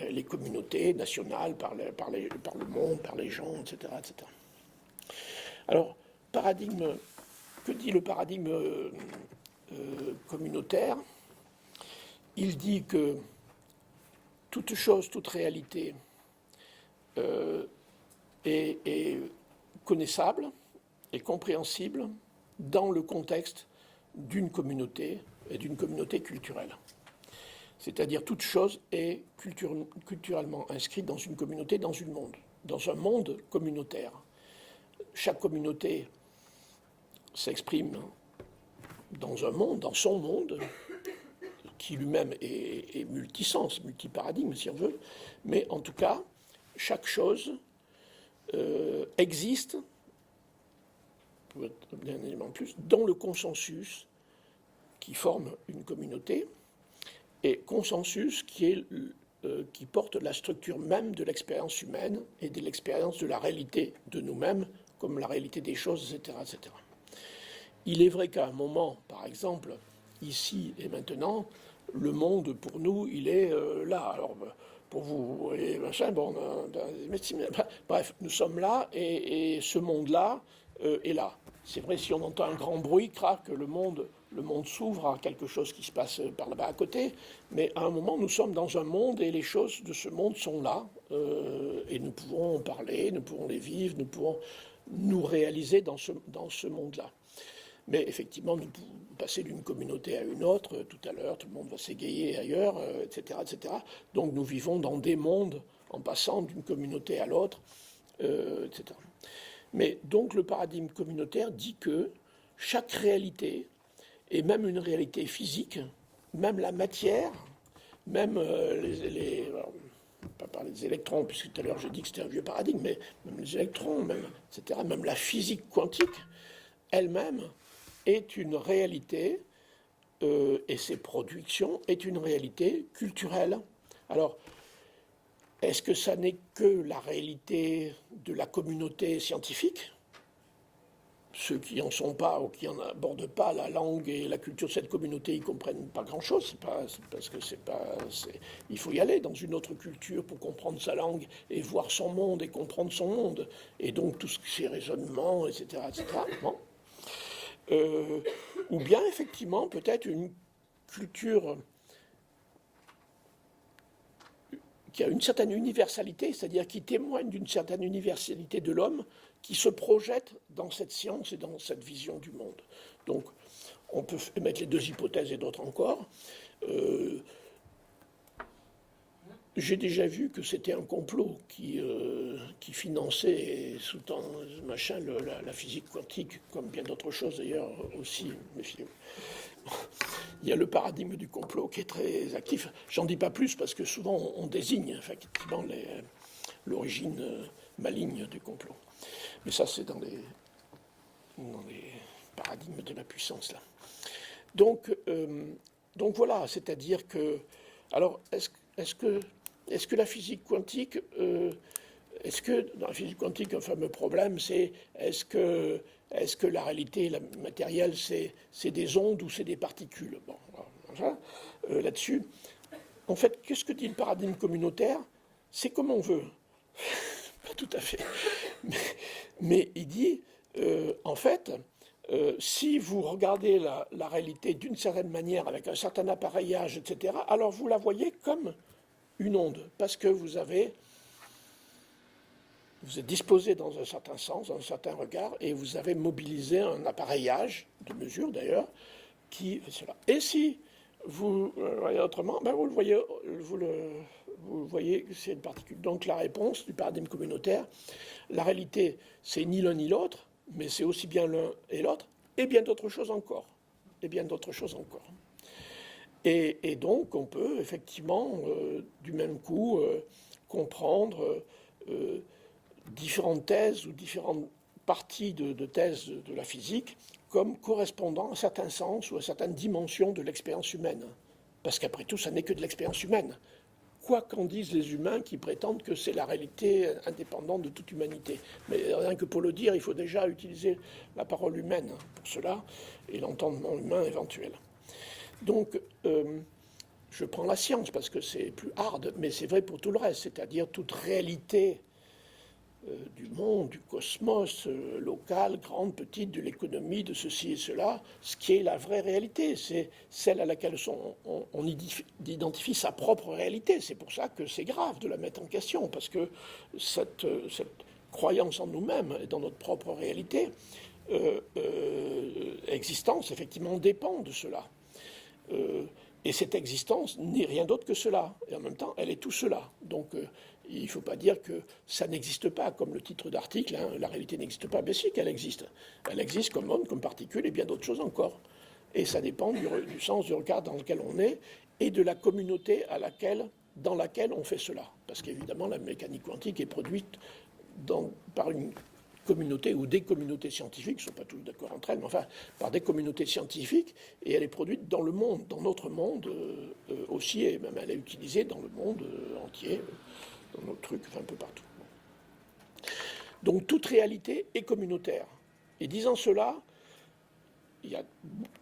les communautés nationales, par le monde, par les gens, etc., etc. Alors, que dit le paradigme communautaire? Il dit que toute chose, toute réalité est connaissable et compréhensible dans le contexte d'une communauté et d'une communauté culturelle. C'est-à-dire toute chose est culturellement inscrite dans une communauté, dans un monde communautaire. Chaque communauté s'exprime dans un monde, dans son monde, qui lui-même est multisens, multiparadigme si on veut, mais en tout cas, chaque chose existe, pour être bien un élément de plus, dans le consensus qui forme une communauté, et consensus qui porte la structure même de l'expérience humaine et de l'expérience de la réalité de nous-mêmes, comme la réalité des choses, etc., etc. Il est vrai qu'à un moment, par exemple, ici et maintenant, le monde, pour nous, il est là. Alors, pour vous, et machin, bon, bref, nous sommes là, et ce monde-là est là. C'est vrai, si on entend un grand bruit, craque, le monde s'ouvre à quelque chose qui se passe par là-bas à côté, mais à un moment, nous sommes dans un monde, et les choses de ce monde sont là, et nous pouvons en parler, nous pouvons les vivre, nous pouvons nous réaliser dans ce monde-là. Mais effectivement, nous pouvons passer d'une communauté à une autre. Tout à l'heure, tout le monde va s'égayer ailleurs, etc., etc. Donc nous vivons dans des mondes en passant d'une communauté à l'autre, etc. Mais donc le paradigme communautaire dit que chaque réalité, et même une réalité physique, même la matière, même alors, on ne va pas parler des électrons, puisque tout à l'heure j'ai dit que c'était un vieux paradigme, mais même les électrons, même, etc., même la physique quantique, elle-même, est une réalité, et ses productions est une réalité culturelle. Alors, est-ce que ça n'est que la réalité de la communauté scientifique? Ceux qui n'en sont pas ou qui n'en abordent pas la langue et la culture de cette communauté, ils ne comprennent pas grand-chose. Il faut y aller dans une autre culture pour comprendre sa langue et voir son monde et comprendre son monde. Et donc tous ces raisonnements, etc., etc. Bon. Ou bien, effectivement, peut-être une culture qui a une certaine universalité, c'est-à-dire qui témoigne d'une certaine universalité de l'homme, qui se projette dans cette science et dans cette vision du monde. Donc, on peut émettre les deux hypothèses et d'autres encore. J'ai déjà vu que c'était un complot qui finançait sous temps machin la physique quantique, comme bien d'autres choses d'ailleurs aussi. Il y a le paradigme du complot qui est très actif. J'en dis pas plus parce que souvent on désigne effectivement l'origine maligne du complot. Mais ça, c'est dans les paradigmes de la puissance là. Donc voilà, c'est-à-dire que alors est-ce que la physique quantique, est-ce que dans la physique quantique, un fameux problème, c'est est-ce que la réalité, la matérielle, c'est des ondes ou c'est des particules? Bon, là-dessus, en fait, qu'est-ce que dit le paradigme communautaire? C'est comme on veut. Pas tout à fait. Mais il dit, en fait, si vous regardez la réalité d'une certaine manière, avec un certain appareillage, etc., alors vous la voyez comme une onde, parce que vous êtes disposé dans un certain sens, dans un certain regard, et vous avez mobilisé un appareillage, de mesure d'ailleurs, qui fait cela. Et si vous voyez autrement, ben vous voyez que c'est une particule. Donc la réponse du paradigme communautaire, la réalité, c'est ni l'un ni l'autre, mais c'est aussi bien l'un et l'autre, et bien d'autres choses encore. Et bien d'autres choses encore. Et donc, on peut effectivement, du même coup, comprendre différentes thèses ou différentes parties de thèses de la physique comme correspondant à certains sens ou à certaines dimensions de l'expérience humaine. Parce qu'après tout, ça n'est que de l'expérience humaine. Quoi qu'en disent les humains qui prétendent que c'est la réalité indépendante de toute humanité. Mais rien que pour le dire, il faut déjà utiliser la parole humaine pour cela et l'entendement humain éventuel. Donc, je prends la science parce que c'est plus hard, mais c'est vrai pour tout le reste, c'est-à-dire toute réalité du monde, du cosmos, local, grande, petite, de l'économie, de ceci et cela, ce qui est la vraie réalité, c'est celle à laquelle on identifie sa propre réalité. C'est pour ça que c'est grave de la mettre en question, parce que croyance en nous-mêmes et dans notre propre réalité, existence, effectivement, dépend de cela. Et cette existence n'est rien d'autre que cela. Et en même temps, elle est tout cela. Donc, il ne faut pas dire que ça n'existe pas, comme le titre d'article, hein, la réalité n'existe pas. Bien sûr qu'elle existe. Elle existe comme monde, comme particule et bien d'autres choses encore. Et ça dépend du sens du regard dans lequel on est et de la communauté dans laquelle on fait cela. Parce qu'évidemment, la mécanique quantique est produite par une communauté ou des communautés scientifiques, qui ne sont pas tous d'accord entre elles, mais enfin par des communautés scientifiques, et elle est produite dans le monde, dans notre monde aussi, et même elle est utilisée dans le monde entier, dans nos trucs, enfin un peu partout. Donc toute réalité est communautaire. Et disant cela, il y a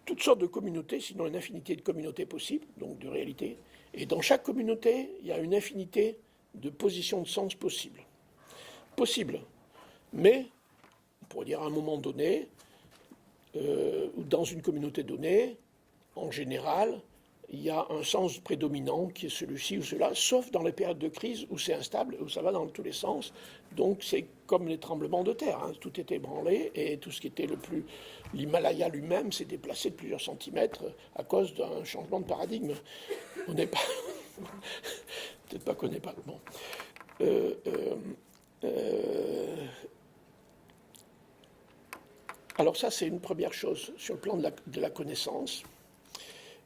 toutes sortes de communautés, sinon une infinité de communautés possibles, donc de réalités, et dans chaque communauté, il y a une infinité de positions de sens possibles. Mais on pourrait dire à un moment donné, ou dans une communauté donnée, en général, il y a un sens prédominant qui est celui-ci ou cela, sauf dans les périodes de crise où c'est instable, où ça va dans tous les sens. Donc c'est comme les tremblements de terre, hein. Tout était ébranlé et tout ce qui était l'Himalaya lui-même s'est déplacé de plusieurs centimètres à cause d'un changement de paradigme. On n'est pas... Peut-être pas qu'on n'est pas... Bon. Alors ça, c'est une première chose sur le plan de la connaissance.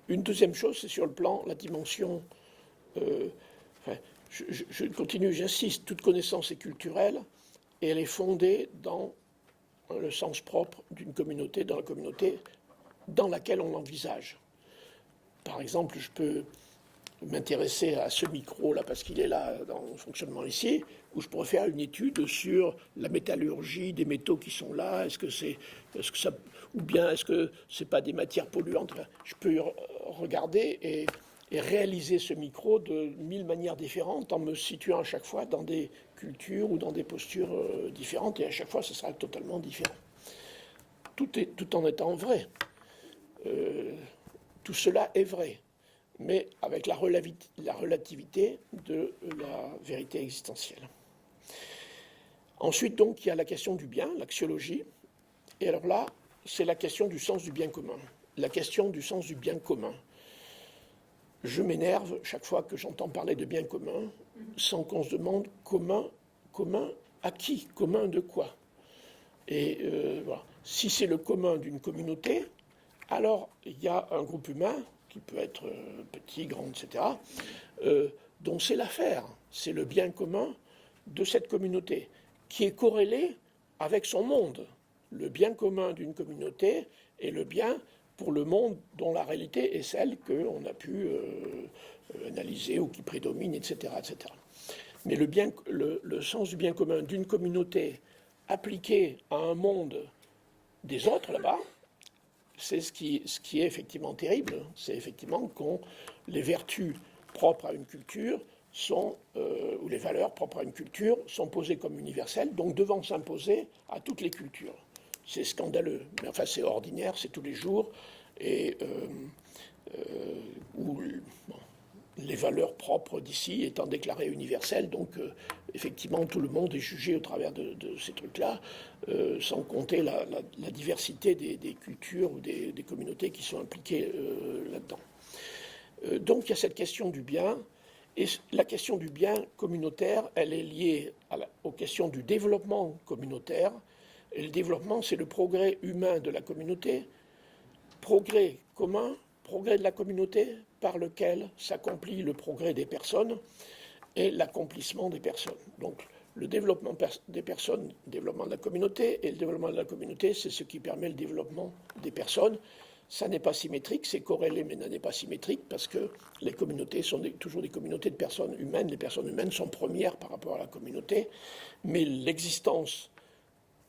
Une deuxième chose, c'est sur le plan, la dimension... je continue, j'insiste, toute connaissance est culturelle et elle est fondée dans le sens propre d'une communauté, dans la communauté dans laquelle on l'envisage. Par exemple, je peux m'intéresser à ce micro-là, parce qu'il est là dans le fonctionnement ici, où je pourrais faire une étude sur la métallurgie des métaux qui sont là, ou bien est-ce que c'est pas des matières polluantes. Enfin, je peux regarder et réaliser ce micro de 1000 manières différentes en me situant à chaque fois dans des cultures ou dans des postures différentes, et à chaque fois ce sera totalement différent. Tout en étant vrai. Tout cela est vrai, mais avec la relativité de la vérité existentielle. Ensuite, donc, il y a la question du bien, l'axiologie. Et alors là, c'est la question du sens du bien commun. La question du sens du bien commun. Je m'énerve chaque fois que j'entends parler de bien commun, sans qu'on se demande commun à qui, commun de quoi. Et voilà. Si c'est le commun d'une communauté, alors il y a un groupe humain qui peut être petit, grand, etc., dont c'est l'affaire, c'est le bien commun de cette communauté, qui est corrélé avec son monde. Le bien commun d'une communauté est le bien pour le monde dont la réalité est celle qu'on a pu analyser ou qui prédomine, etc. etc. Mais le sens du bien commun d'une communauté appliqué à un monde des autres là-bas, c'est ce qui est effectivement terrible. C'est effectivement quand les vertus propres à une culture ou les valeurs propres à une culture sont posées comme universelles, donc devant s'imposer à toutes les cultures. C'est scandaleux, mais enfin c'est ordinaire, c'est tous les jours, et les valeurs propres d'ici étant déclarées universelles, donc effectivement tout le monde est jugé au travers de ces trucs-là, sans compter la diversité des cultures ou des communautés qui sont impliquées là-dedans. Donc il y a cette question du bien, et la question du bien communautaire, elle est liée aux questions du développement communautaire, et le développement, c'est le progrès humain de la communauté, progrès commun, progrès de la communauté par lequel s'accomplit le progrès des personnes et l'accomplissement des personnes. Donc le développement des personnes, le développement de la communauté, et le développement de la communauté, c'est ce qui permet le développement des personnes. Ça n'est pas symétrique, c'est corrélé, mais ça n'est pas symétrique, parce que les communautés sont toujours des communautés de personnes humaines. Les personnes humaines sont premières par rapport à la communauté, mais l'existence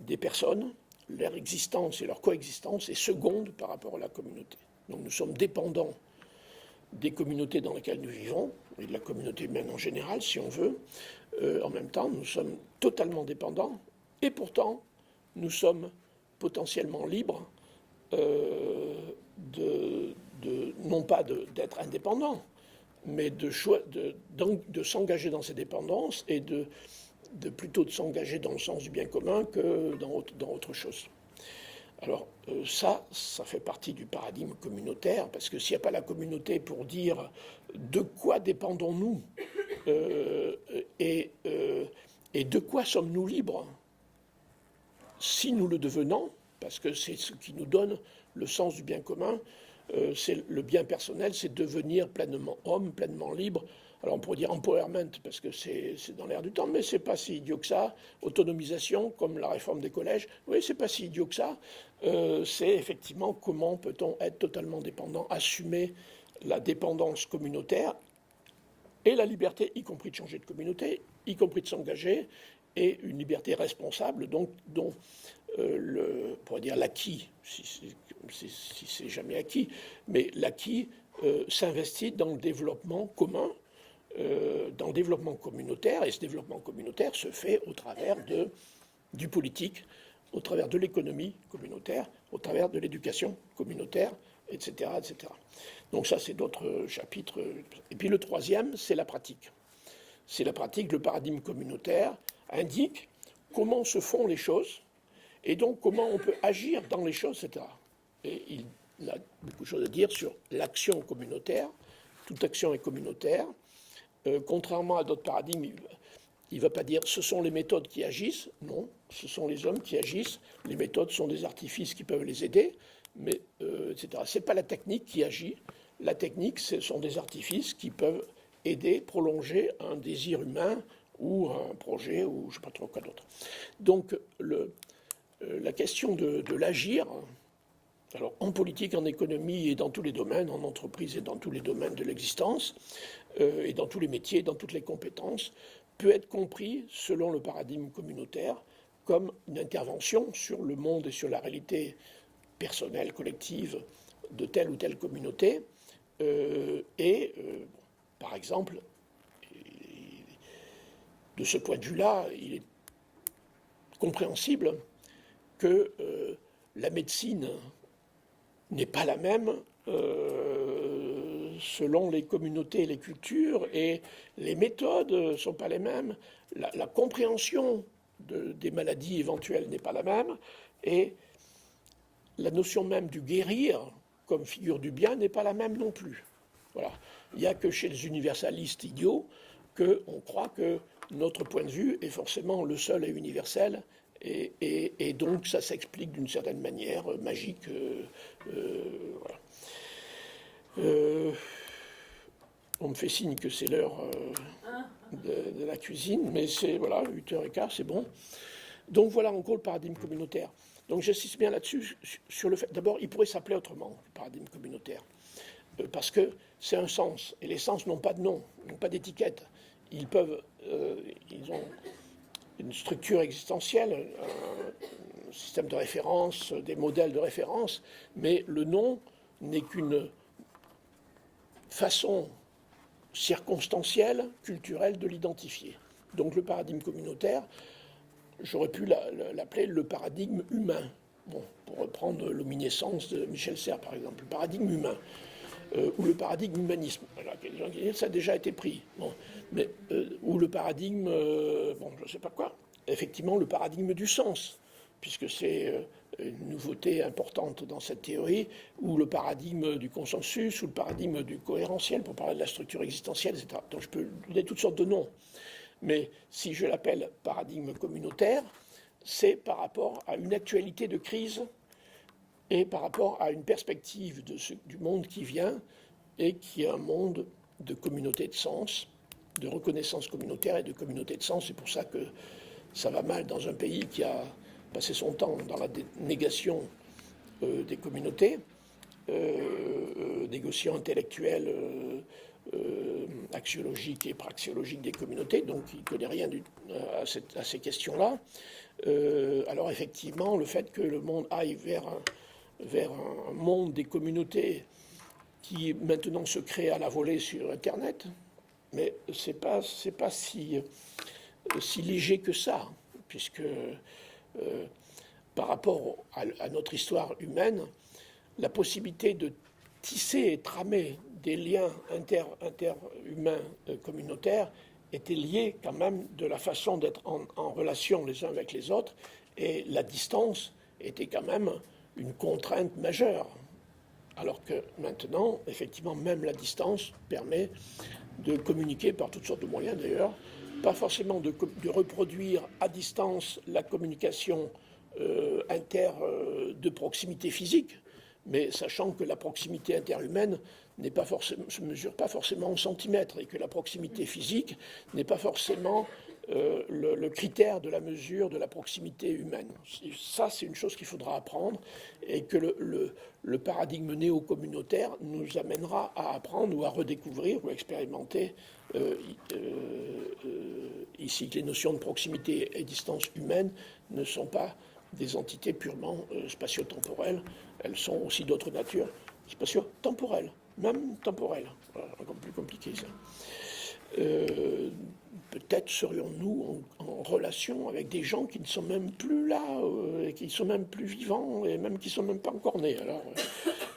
des personnes, leur existence et leur coexistence est seconde par rapport à la communauté. Donc nous sommes dépendants des communautés dans lesquelles nous vivons, et de la communauté humaine en général, si on veut. En même temps, nous sommes totalement dépendants, et pourtant, nous sommes potentiellement libres, non pas d'être indépendants, mais de s'engager dans ces dépendances et plutôt de s'engager dans le sens du bien commun que dans autre chose. Alors ça fait partie du paradigme communautaire, parce que s'il n'y a pas la communauté pour dire de quoi dépendons-nous et de quoi sommes-nous libres si nous le devenons, parce que c'est ce qui nous donne le sens du bien commun, c'est le bien personnel, c'est devenir pleinement homme, pleinement libre. Alors on pourrait dire empowerment, parce que c'est dans l'air du temps, mais c'est pas si idiot que ça. Autonomisation, comme la réforme des collèges, oui, c'est pas si idiot que ça. C'est effectivement comment peut-on être totalement dépendant, assumer la dépendance communautaire et la liberté, y compris de changer de communauté, y compris de s'engager, et une liberté responsable, donc dont on pourrait dire l'acquis, si c'est jamais acquis, mais l'acquis s'investit dans le développement commun, dans le développement communautaire, et ce développement communautaire se fait au travers du politique, au travers de l'économie communautaire, au travers de l'éducation communautaire, etc., etc. Donc ça, c'est d'autres chapitres. Et puis le troisième, c'est la pratique. C'est la pratique, le paradigme communautaire indique comment se font les choses, et donc comment on peut agir dans les choses, etc. Et il a beaucoup de choses à dire sur l'action communautaire. Toute action est communautaire. Contrairement à d'autres paradigmes, il ne va pas dire ce sont les méthodes qui agissent. Non, ce sont les hommes qui agissent. Les méthodes sont des artifices qui peuvent les aider, mais etc. Ce n'est pas la technique qui agit. La technique, ce sont des artifices qui peuvent aider, prolonger un désir humain ou un projet ou je ne sais pas trop quoi d'autre. Donc la question de l'agir, alors en politique, en économie et dans tous les domaines, en entreprise et dans tous les domaines de l'existence, et dans tous les métiers, dans toutes les compétences, peut être compris, selon le paradigme communautaire, comme une intervention sur le monde et sur la réalité personnelle, collective de telle ou telle communauté. Par exemple, de ce point de vue-là, il est compréhensible que la médecine n'est pas la même selon les communautés et les cultures, et les méthodes ne sont pas les mêmes, la compréhension des maladies éventuelles n'est pas la même, et la notion même du guérir comme figure du bien n'est pas la même non plus. Voilà. Il n'y a que chez les universalistes idiots qu'on croit que notre point de vue est forcément le seul et universel, et donc ça s'explique d'une certaine manière magique. Voilà. On me fait signe que c'est l'heure de la cuisine, mais c'est voilà, 8h15, c'est bon. Donc voilà en gros le paradigme communautaire. Donc j'insiste bien là-dessus, sur le fait, d'abord, il pourrait s'appeler autrement, le paradigme communautaire, parce que c'est un sens, et les sens n'ont pas de nom, n'ont pas d'étiquette. Ils ont une structure existentielle, un système de référence, des modèles de référence, mais le nom n'est qu'une façon circonstancielle, culturelle de l'identifier. Donc le paradigme communautaire, j'aurais pu l'appeler le paradigme humain. Bon, pour reprendre l'omniscience de Michel Serres, par exemple, le paradigme humain, ou le paradigme humanisme. Alors, il y a des gens qui disent ça a déjà été pris. Bon, mais, ou le paradigme, je ne sais pas quoi. Effectivement, le paradigme du sens, puisque c'est une nouveauté importante dans cette théorie, ou le paradigme du consensus, ou le paradigme du cohérentiel, pour parler de la structure existentielle, etc. Donc je peux donner toutes sortes de noms. Mais si je l'appelle paradigme communautaire, c'est par rapport à une actualité de crise et par rapport à une perspective du monde qui vient et qui est un monde de communauté de sens, de reconnaissance communautaire et de communauté de sens. C'est pour ça que ça va mal dans un pays qui a passé son temps dans la négation des communautés, négociant intellectuel, axiologique et praxiologique des communautés, donc il ne connaît rien à ces questions-là. Alors effectivement, le fait que le monde aille vers un monde des communautés qui maintenant se crée à la volée sur Internet, mais c'est pas si léger que ça, puisque par rapport à notre histoire humaine, la possibilité de tisser et tramer des liens interhumains communautaires étaient liés quand même de la façon d'être en relation les uns avec les autres, et la distance était quand même une contrainte majeure. Alors que maintenant, effectivement, même la distance permet de communiquer par toutes sortes de moyens d'ailleurs, pas forcément de reproduire à distance la communication de proximité physique, mais sachant que la proximité interhumaine se mesure pas forcément en centimètres et que la proximité physique n'est pas forcément le critère de la mesure de la proximité humaine. Ça, c'est une chose qu'il faudra apprendre et que le paradigme néo-communautaire nous amènera à apprendre ou à redécouvrir ou à expérimenter ici que les notions de proximité et distance humaine ne sont pas des entités purement spatio-temporelles, elles sont aussi d'autres natures spatio-temporelles, même temporelles. Voilà, encore plus compliqué ça. Peut-être serions-nous en relation avec des gens qui ne sont même plus là, et qui sont même plus vivants, et même qui ne sont même pas encore nés. Alors,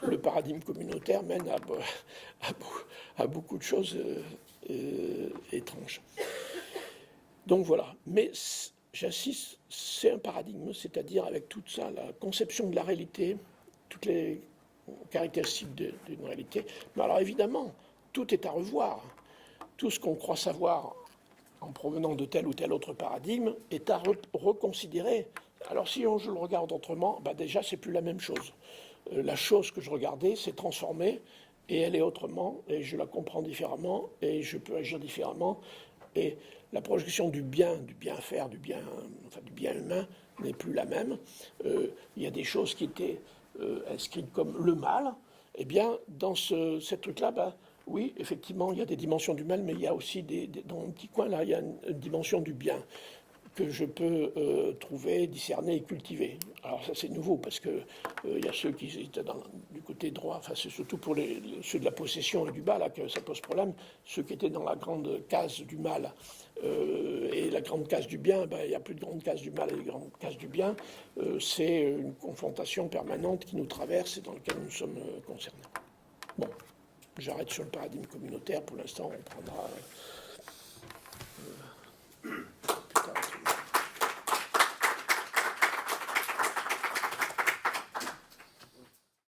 le paradigme communautaire mène à beaucoup de choses étranges. Donc voilà. Mais j'insiste, c'est un paradigme, c'est-à-dire avec toute ça, la conception de la réalité, toutes les caractéristiques d'une réalité. Mais alors évidemment, tout est à revoir. Tout ce qu'on croit savoir en provenant de tel ou tel autre paradigme est à reconsidérer. Alors si je le regarde autrement, déjà c'est plus la même chose. La chose que je regardais s'est transformée et elle est autrement, et je la comprends différemment, et je peux agir différemment. Et la projection du bien faire, du bien humain n'est plus la même. Il y a des choses qui étaient inscrites comme le mal. Eh bien, dans ces trucs-là, oui, effectivement, il y a des dimensions du mal, mais il y a aussi, dans un petit coin, là, il y a une dimension du bien que je peux trouver, discerner et cultiver. Alors ça, c'est nouveau, parce que il y a ceux qui étaient du côté droit, enfin, c'est surtout pour ceux de la possession et du bas, là, que ça pose problème. Ceux qui étaient dans la grande case du mal et la grande case du bien, il n'y a plus de grande case du mal et de grande case du bien. C'est une confrontation permanente qui nous traverse et dans laquelle nous sommes concernés. Bon. J'arrête sur le paradigme communautaire. Pour l'instant, on prendra